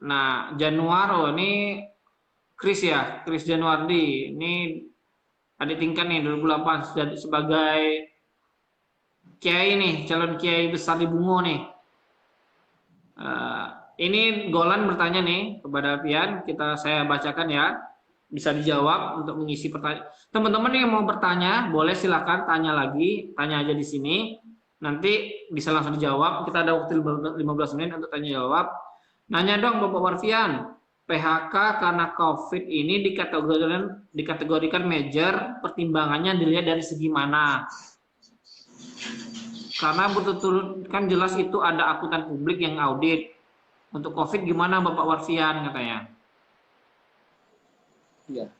Nah, Januar, ini Chris ya, Chris Januardi. Ini adik tingkat nih 2008 sebagai kiai nih, calon kiai besar di Bungo nih. Ini Golan bertanya nih kepada Pian, saya bacakan ya, bisa dijawab untuk mengisi pertanyaan. Teman-teman yang mau bertanya, boleh silakan tanya lagi, tanya aja di sini, nanti bisa langsung dijawab. Kita ada waktu 15 menit untuk tanya jawab. Nanya dong Bapak Warfian, PHK karena COVID ini dikategorikan major, pertimbangannya dilihat dari segi mana? Karena betul-betul kan jelas itu ada akuntan publik yang audit. Untuk COVID gimana Bapak Warfian katanya? Iya.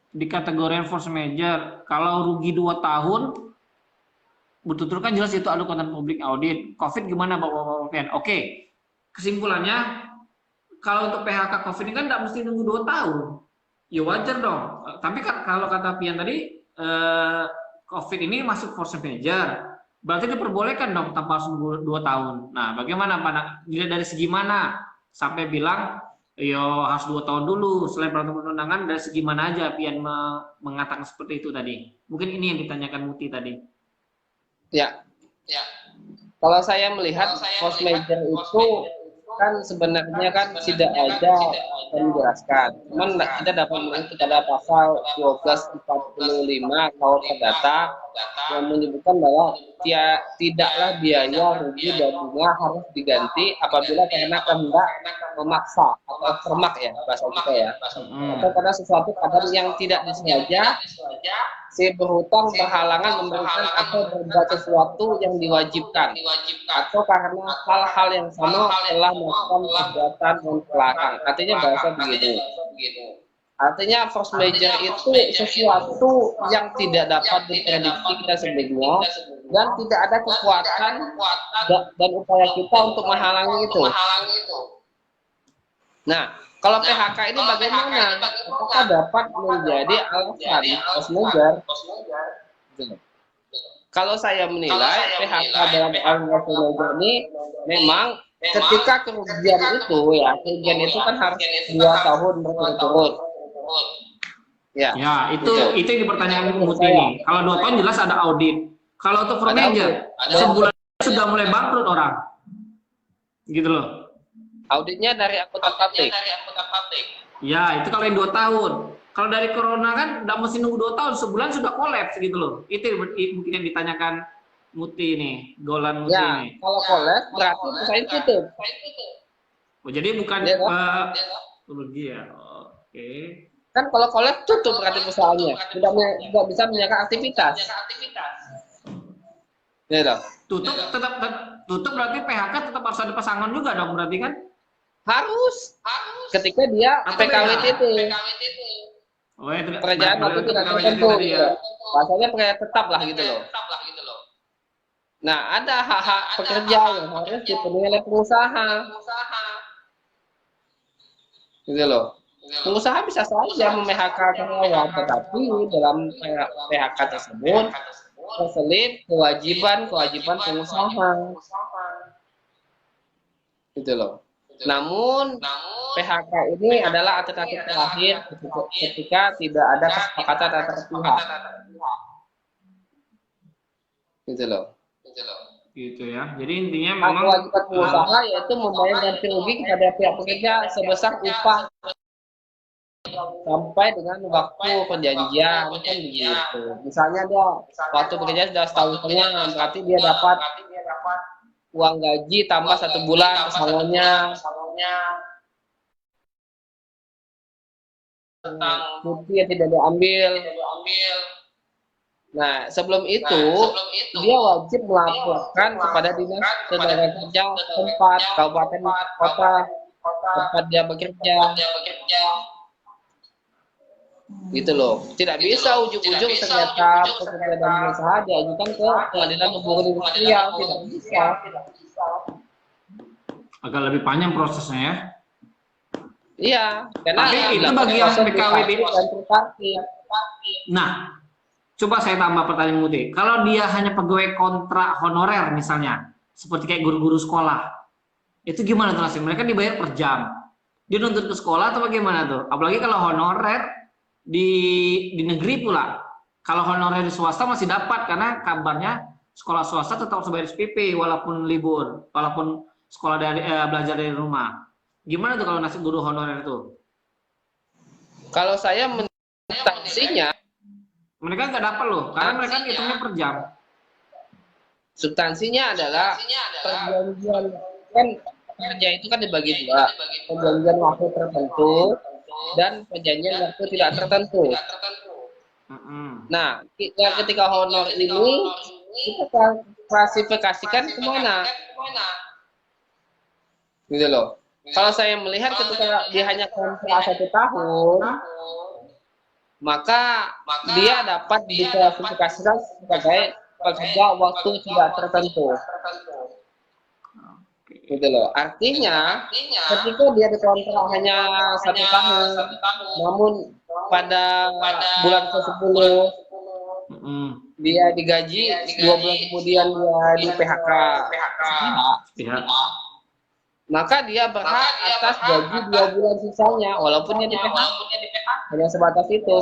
Di kategori force major, kalau rugi 2 tahun, betul-betul kan jelas itu ada akuntan publik audit. COVID gimana Bapak Warfian? Oke, kesimpulannya, kalau untuk PHK COVID ini kan nggak mesti nunggu 2 tahun. Ya wajar dong. Tapi kan kalau kata Pian tadi, COVID ini masuk force major. Berarti diperbolehkan dong tanpa harus 2 tahun. Nah, bagaimana Pak? Dilihat dari segi mana? Sampai bilang, yo harus 2 tahun dulu. Selain peraturan perundangan, dari segi mana aja Pian mengatakan seperti itu tadi? Mungkin ini yang ditanyakan Muti tadi. Ya. Kalau saya melihat force major itu kan sebenarnya kan tidak ada yang menjelaskan. Cuman kita dapat melihat pada pasal 1245 KUH Perdata yang menyebutkan bahwa tidaklah biaya rugi dan bunga harus diganti apabila karena kehendak memaksa atau termak ya bahasa kita ya, atau karena sesuatu kadang yang tidak disengaja si berhutang berhalangan memberikan atau berbuat sesuatu yang diwajibkan, atau karena hal-hal yang sama telah melakukan perbuatan yang terlarang. Artinya bahasa begini. Artinya force major itu sesuatu yang tidak dapat diprediksi kita sebelumnya dan tidak ada kekuatan dan upaya kita untuk menghalangi itu. Nah, kalau PHK ini bagaimana? Apakah dapat menjadi alasan force major? Kalau saya menilai PHK dalam force major ini memang ketika kerugian itu kan harus 2 tahun berturut-turut. Ya, itu yang dipertanyakan Muti ini. Kalau 2 tahun jelas ada audit. Kalau untuk force major, sebulan sudah mulai bangkrut orang. Gitu loh. Auditnya dari anggota publik. Ya, itu kalau yang 2 tahun. Kalau dari corona kan nggak mesti nunggu 2 tahun, sebulan sudah kolaps gitu loh. Itu mungkin yang ditanyakan Muti ini, Golan Muti ini. Kalau kolaps berarti perusahaan tutup. Oh, jadi bukan rugi ya. Oke. Kan kalau kolaps tutup berarti perusahaannya. Tidak bisa menjalankan aktivitas. Ya dong. Tutup berarti PHK tetap harus ada pesangon juga dong berarti kan? Harus. Ketika dia PKWT itu. Oh, ya, pekerjaan waktu tidak tertentu gitu. Bahasanya pekerjaan tetap lah gitu loh. Nah, ada hak-hak pekerja yang harus dipenuhi oleh pengusaha. Gitu loh. Pengusaha bisa saja mem-PHK karyawan, tetapi dalam PHK tersebut terselip kewajiban pengusaha. Gitu loh. Namun PHK ini adalah alternatif terakhir ketika tidak ada kesepakatan antara pihak. Gitu loh. Gitu ya. Jadi intinya memang kewajiban pengusaha yaitu membayar ganti rugi kepada pihak pekerja sebesar upah sampai dengan waktu perjanjian kan begitu. Misalnya dia waktu bekerja sudah setahun setengah, berarti dia dapat uang gaji tambah 1 bulan pesangonnya. Cuti yang tidak diambil. Nah, sebelum itu dia wajib melaporkan kepada dinas tenaga kerja tempat, kabupaten, kota tempat dia bekerja. Gitu loh. Tidak bisa ujung-ujung ternyata pekerja dan pengusaha diajukan ke pengadilan hubungan industrial. Tidak bisa. Agak lebih panjang prosesnya ya. Iya, karena tapi itu bagi yang PKWT. Nah, coba saya tambah pertanyaan Muti. Kalau dia hanya pegawai kontrak honorer misalnya, seperti kayak guru-guru sekolah, itu gimana tuh nasib? Mereka dibayar per jam. Dia nuntut ke sekolah atau bagaimana tuh? Apalagi kalau honorer di negeri pula. Kalau honorer di swasta masih dapat karena kabarnya sekolah swasta tetap harus bayar SPP walaupun libur, walaupun sekolah belajar dari rumah. Gimana tuh kalau nasib guru honorer itu? Kalau saya substansinya, mereka nggak dapat loh, karena mereka hitungnya per jam. Substansinya adalah perjanjian kan kerja itu kan dibagi 2, perjanjian waktu tertentu dan perjanjian waktu tidak tertentu. Nah, ketika honor ini kita klasifikasikan kemana? Gitu loh. Kalau saya melihat ketika dia hanya kontrak 1 tahun, maka dia dapat diklasifikasikan sebagai pekerja waktu tidak tertentu. Gitu loh. Artinya, ketika dia dikontrak hanya 1 tahun, namun pada bulan ke-10 dia digaji, 2 bulan kemudian dia di PHK. Maka dia berhak atas gaji 2 bulan sisanya, walaupun dia di PHK. Hanya sebatas itu.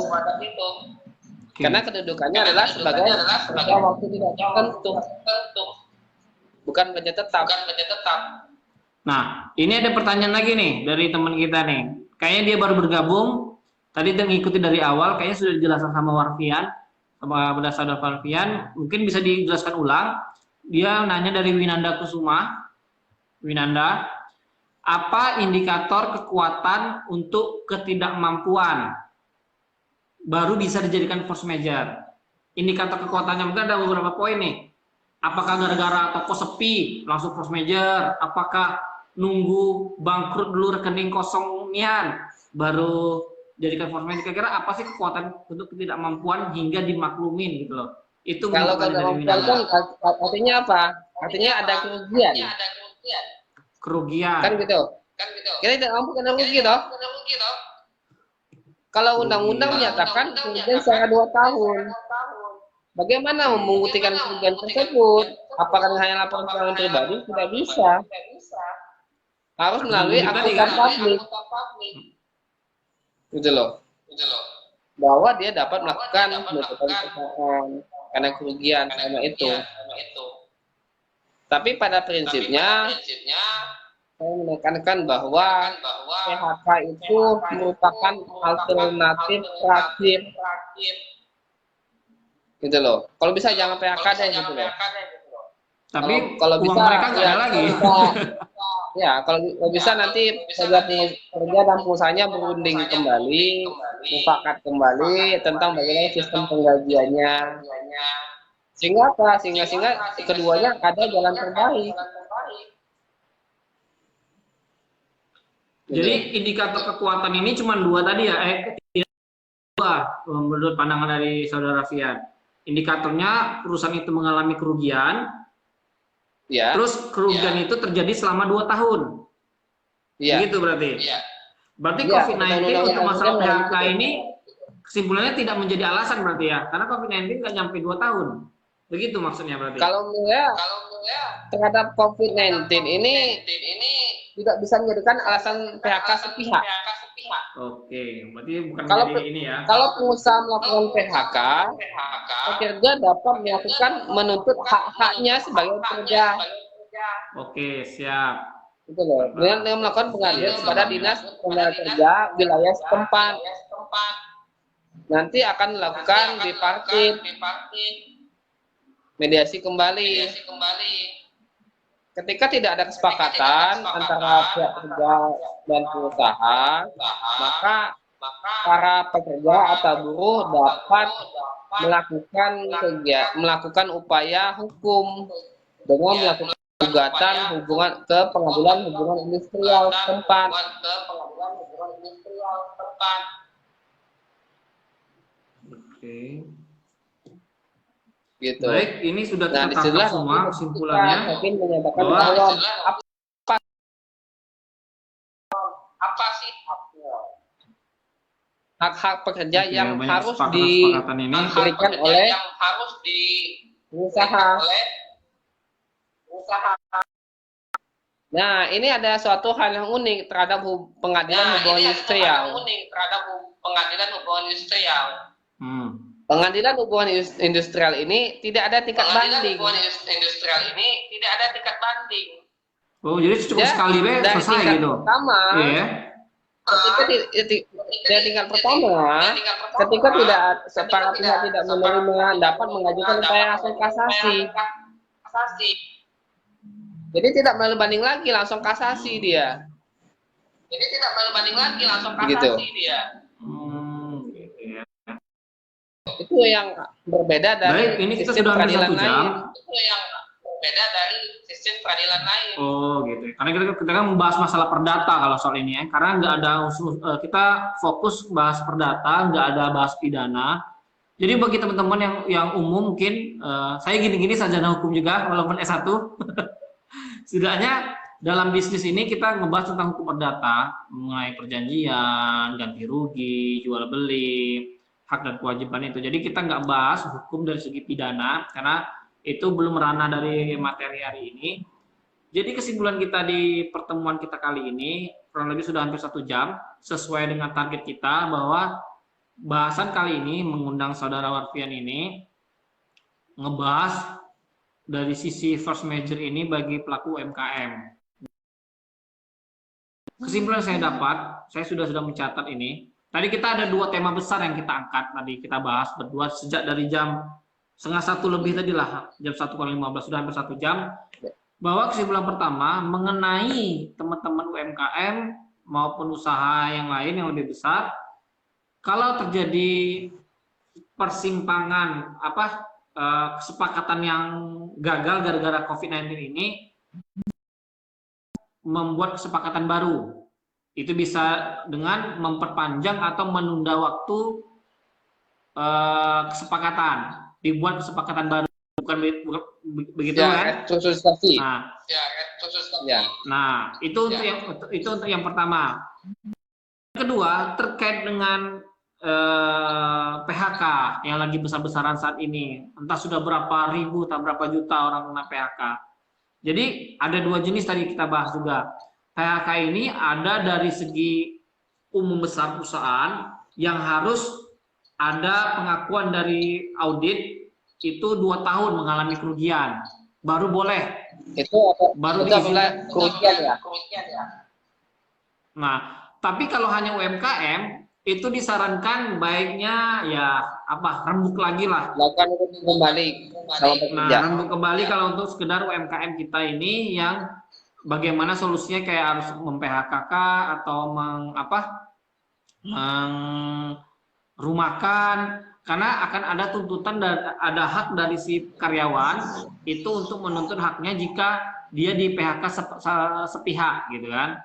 Karena kedudukannya adalah sebagai pekerja waktu tidak tertentu. Bukan kerja tetap. Nah, ini ada pertanyaan lagi nih dari teman kita nih. Kayaknya dia baru bergabung. Tadi dia ngikuti dari awal, kayaknya sudah dijelaskan sama Warfian, sama berdasar Warfian. Mungkin bisa dijelaskan ulang. Dia nanya dari Winanda Kusuma. Winanda, apa indikator kekuatan untuk ketidakmampuan baru bisa dijadikan force major? Indikator kekuatannya mungkin ada beberapa poin nih. Apakah gara-gara toko sepi langsung force major? Apakah nunggu bangkrut dulu rekening kosongnya baru jadikan force major? Kira-kira apa sih kekuatan untuk ketidakmampuan hingga dimaklumin gitu loh? Itu kalau ketidakmampuan artinya apa? Artinya ada kerugian. Kerugian. Kan gitu. Kita tidak mampu kena rugi toh. Kalau undang-undang menyatakan kerugian selama 2 tahun. Bagaimana membuktikan kerugian tersebut? Apakah hanya laporan keuangan pribadi? Tidak bisa. Harus melalui akuntan publik. Gitu loh. Bahwa dia dapat melakukan penutupan perusahaan karena kerugian sama itu. Tapi pada prinsipnya saya menekankan bahwa PHK itu merupakan alternatif terakhir. Gitu loh. Kalau bisa jangan PHK deh gitu loh. Tapi kalau uang bisa mereka nggak ada lagi. Ya, kalau bisa nanti kerja dan perusahaannya berunding kembali, mufakat kembali tentang bagaimana sistem penggajiannya. Sehingga apa? Sehingga keduanya ada jalan terbaik. Jadi indikator kekuatan ini cuma dua tadi ya, dua menurut pandangan dari saudara Fian. Indikatornya perusahaan itu mengalami kerugian, ya. Terus kerugian itu terjadi selama 2 tahun. Ya. Begitu berarti. Berarti Ya, COVID-19 untuk masalah PHK ini kesimpulannya tidak menjadi alasan berarti ya, karena COVID-19 nggak nyampe 2 tahun. Begitu maksudnya berarti. Kalau menurut terhadap COVID-19 ini tidak bisa menjadikan alasan PHK sepihak. Oke, berarti bukan kalau menjadi ini ya. Kalau pengusaha melakukan PHK, pekerja dapat menuntut hak-haknya sebagai pekerja. Oke, siap. Itu loh. Dengan melakukan pengadilan kepada dinas tenaga kerja wilayah setempat. Nanti akan dilakukan bipartit, mediasi kembali. Ketika tidak ada kesepakatan antara pihak kerja dan pengusaha, maka para pekerja atau buruh dapat melakukan upaya hukum dengan melakukan gugatan hubungan ke pengadilan hubungan industrial setempat. Oke. Gitu. Baik, ini sudah kita tangkap semua kesimpulannya bahwa apa sih hak-hak pekerja yang harus diberikan oleh usaha. Nah, ini ada suatu hal yang unik terhadap pengadilan hubungan industrial. Pengadilan hubungan industrial ini tidak ada tingkat banding. Oh, jadi cukup sekali selesai gitu. Pertama, tingkat pertama, ketika para pihak tidak menerima, dapat mengajukan upaya langsung kasasi. Jadi tidak melalui banding lagi, langsung kasasi dia. Gitu. Itu yang berbeda dari sistem peradilan lain. Oh gitu. Karena kita kan membahas masalah perdata kalau soal ini ya. Karena nggak ada kita fokus bahas perdata, nggak ada bahas pidana. Jadi bagi teman-teman yang umum mungkin saya gini-gini sarjana hukum juga walaupun S1. Setidaknya dalam bisnis ini kita ngebahas tentang hukum perdata mengenai perjanjian, ganti rugi, jual beli, hak dan kewajiban itu. Jadi kita nggak bahas hukum dari segi pidana karena itu belum ranah dari materi hari ini. Jadi kesimpulan kita di pertemuan kita kali ini kurang lebih sudah hampir 1 jam sesuai dengan target kita bahwa bahasan kali ini mengundang saudara Warfian ini ngebahas dari sisi force major ini bagi pelaku UMKM. Kesimpulan saya dapat, saya sudah mencatat ini. Tadi kita ada 2 tema besar yang kita angkat, tadi kita bahas berdua sejak dari jam 12:30 lebih tadi lah, jam 1:15 sudah hampir 1 jam. Bahwa kesimpulan pertama mengenai teman-teman UMKM maupun usaha yang lain yang lebih besar, kalau terjadi persimpangan kesepakatan yang gagal gara-gara COVID-19 ini, membuat kesepakatan baru. Itu bisa dengan memperpanjang atau menunda waktu kesepakatan, dibuat kesepakatan baru, bukan begitu kan? Nah, itu untuk yang pertama. Kedua, terkait dengan PHK yang lagi besar-besaran saat ini. Entah sudah berapa ribu, entah berapa juta orang kena PHK. Jadi ada dua jenis tadi kita bahas juga. PHK ini ada dari segi umum besar perusahaan yang harus ada pengakuan dari audit itu 2 tahun mengalami kerugian. Baru boleh. Itu apa? Baru Itu adalah kerugian ya. Nah, tapi kalau hanya UMKM itu disarankan baiknya ya rembuk lagi lah. Lakukan itu kembali sama pekerja. Nah, rembuk kembali kalau untuk sekedar UMKM kita ini yang bagaimana solusinya kayak harus mem-PHK atau merumahkan, karena akan ada tuntutan dan ada hak dari si karyawan itu untuk menuntut haknya jika dia di PHK sepihak gitu kan.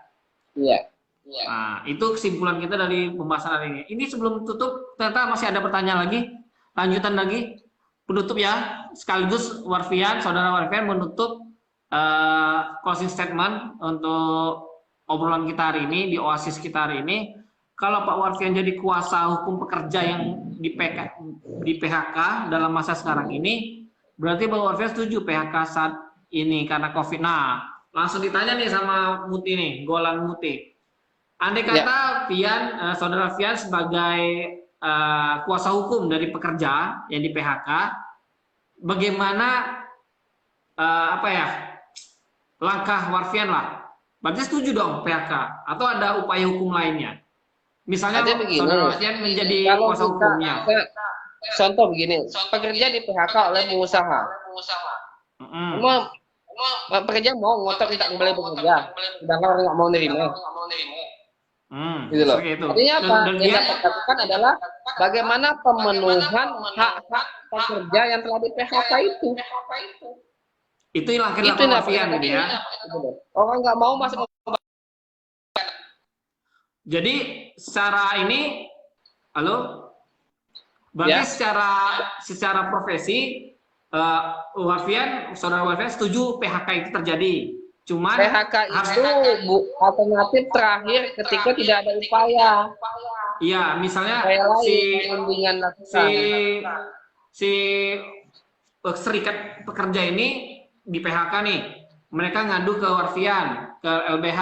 Iya. Nah, itu kesimpulan kita dari pembahasan hari ini. Ini sebelum tutup, ternyata masih ada pertanyaan lagi, lanjutan lagi, penutup ya, sekaligus Saudara Warfian menutup closing statement untuk obrolan kita hari ini, di Oasis kita hari ini. Kalau Pak Warfian jadi kuasa hukum pekerja yang di PHK dalam masa sekarang ini, berarti Pak Warfian setuju PHK saat ini karena COVID. Nah, langsung ditanya nih sama Muti nih, Golan Muti. Andai kata Saudara Fian sebagai kuasa hukum dari pekerja yang di PHK, bagaimana langkah Warfian lah? Berarti setuju dong PHK atau ada upaya hukum lainnya? Misalnya Saudara Fian menjadi kuasa hukumnya. Contoh begini, pekerja di PHK oleh pengusaha. Pekerja mau ngotot tidak kembali bekerja, sedangkan orang nggak mau nerima. Gitu loh. Artinya apa? Yang dapat lakukan adalah bagaimana pemenuhan hak-hak pekerja yang telah di PHK itu. Itu yang lakukan Warfian gitu ya. Orang nggak mau masuk. Jadi secara ini, berarti secara profesi Saudara Warfian setuju PHK itu terjadi. Cuman PHK itu alternatif terakhir ketika tidak ada upaya. Iya, misalnya si serikat pekerja ini di PHK nih, mereka ngadu ke Warfian, ke LBH,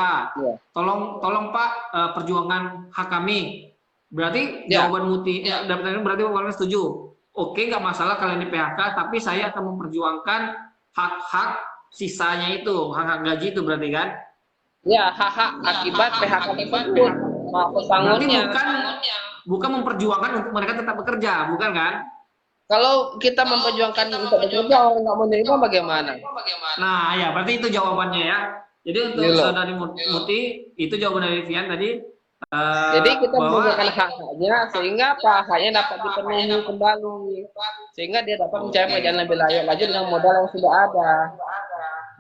tolong Pak perjuangan hak kami. Berarti jawaban Muti, berarti Warfian setuju. Oke, nggak masalah kalian di PHK, tapi saya akan memperjuangkan hak-hak sisanya itu, hak-hak gaji itu berarti kan? Ya, hak-hak akibat PHK tersebut. Berarti bukan memperjuangkan untuk mereka tetap bekerja, bukan kan? Kalau kita memperjuangkan untuk bekerja, orang nggak menerima bagaimana? Nah, ya berarti itu jawabannya ya. Jadi untuk Saudari Muti, itu jawaban dari Fian tadi. Jadi kita menggunakan hak-haknya sehingga haknya dapat dipenuhi kembali, sehingga dia dapat mencari pekerjaan lebih layak lagi dengan modal yang sudah ada.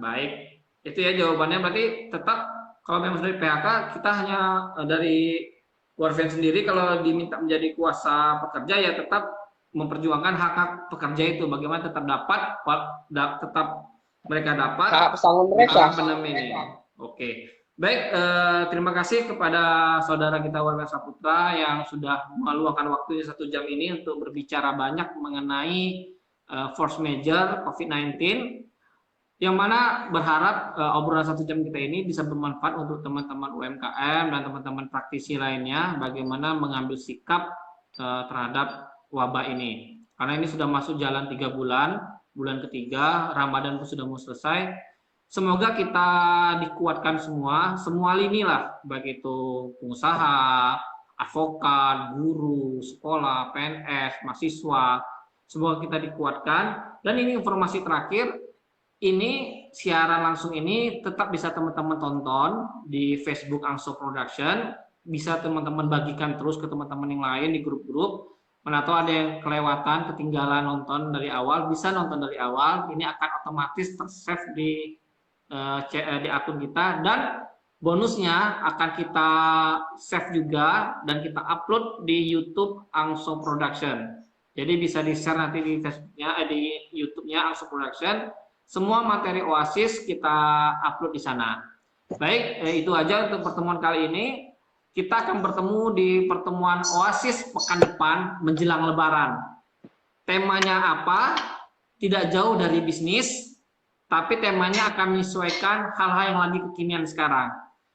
Baik, itu ya jawabannya. Berarti tetap kalau memang sudah di PHK, kita hanya dari Warfian sendiri kalau diminta menjadi kuasa pekerja ya tetap memperjuangkan hak-hak pekerja itu, bagaimana tetap mereka dapat hak pesangon mereka. Oke. Baik, terima kasih kepada saudara kita Warfian Saputra yang sudah meluangkan waktunya 1 jam ini untuk berbicara banyak mengenai force major COVID-19, yang mana berharap obrolan 1 jam kita ini bisa bermanfaat untuk teman-teman UMKM dan teman-teman praktisi lainnya bagaimana mengambil sikap terhadap wabah ini. Karena ini sudah masuk jalan 3 bulan, bulan ketiga, Ramadan pun sudah mau selesai. Semoga kita dikuatkan semua lini lah, baik itu pengusaha, advokat, guru, sekolah, PNS, mahasiswa. Semoga kita dikuatkan. Dan ini informasi terakhir, ini siaran langsung ini tetap bisa teman-teman tonton di Facebook Angso Production. Bisa teman-teman bagikan terus ke teman-teman yang lain di grup-grup. Mana tahu ada yang kelewatan, ketinggalan nonton dari awal, bisa nonton dari awal. Ini akan otomatis tersave di akun kita, dan bonusnya akan kita save juga dan kita upload di YouTube Angso Production. Jadi bisa di-share nanti di Facebooknya, di YouTube-nya Angso Production. Semua materi Oasis kita upload di sana. Baik, itu aja untuk pertemuan kali ini. kita akan bertemu di pertemuan Oasis pekan depan menjelang Lebaran. Temanya apa? Tidak jauh dari bisnis, tapi temanya akan menyesuaikan hal-hal yang lagi kekinian sekarang.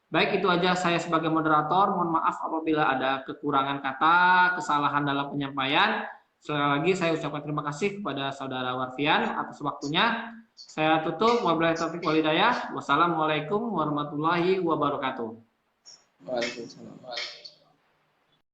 Baik, itu aja saya sebagai moderator. Mohon maaf apabila ada kekurangan kata, kesalahan dalam penyampaian. Sekali lagi saya ucapkan terima kasih kepada Saudara Warfian atas waktunya. Saya tutup. Wabillahi taufiq wal hidayah. Wassalamualaikum warahmatullahi wabarakatuh. Waalaikumsalam.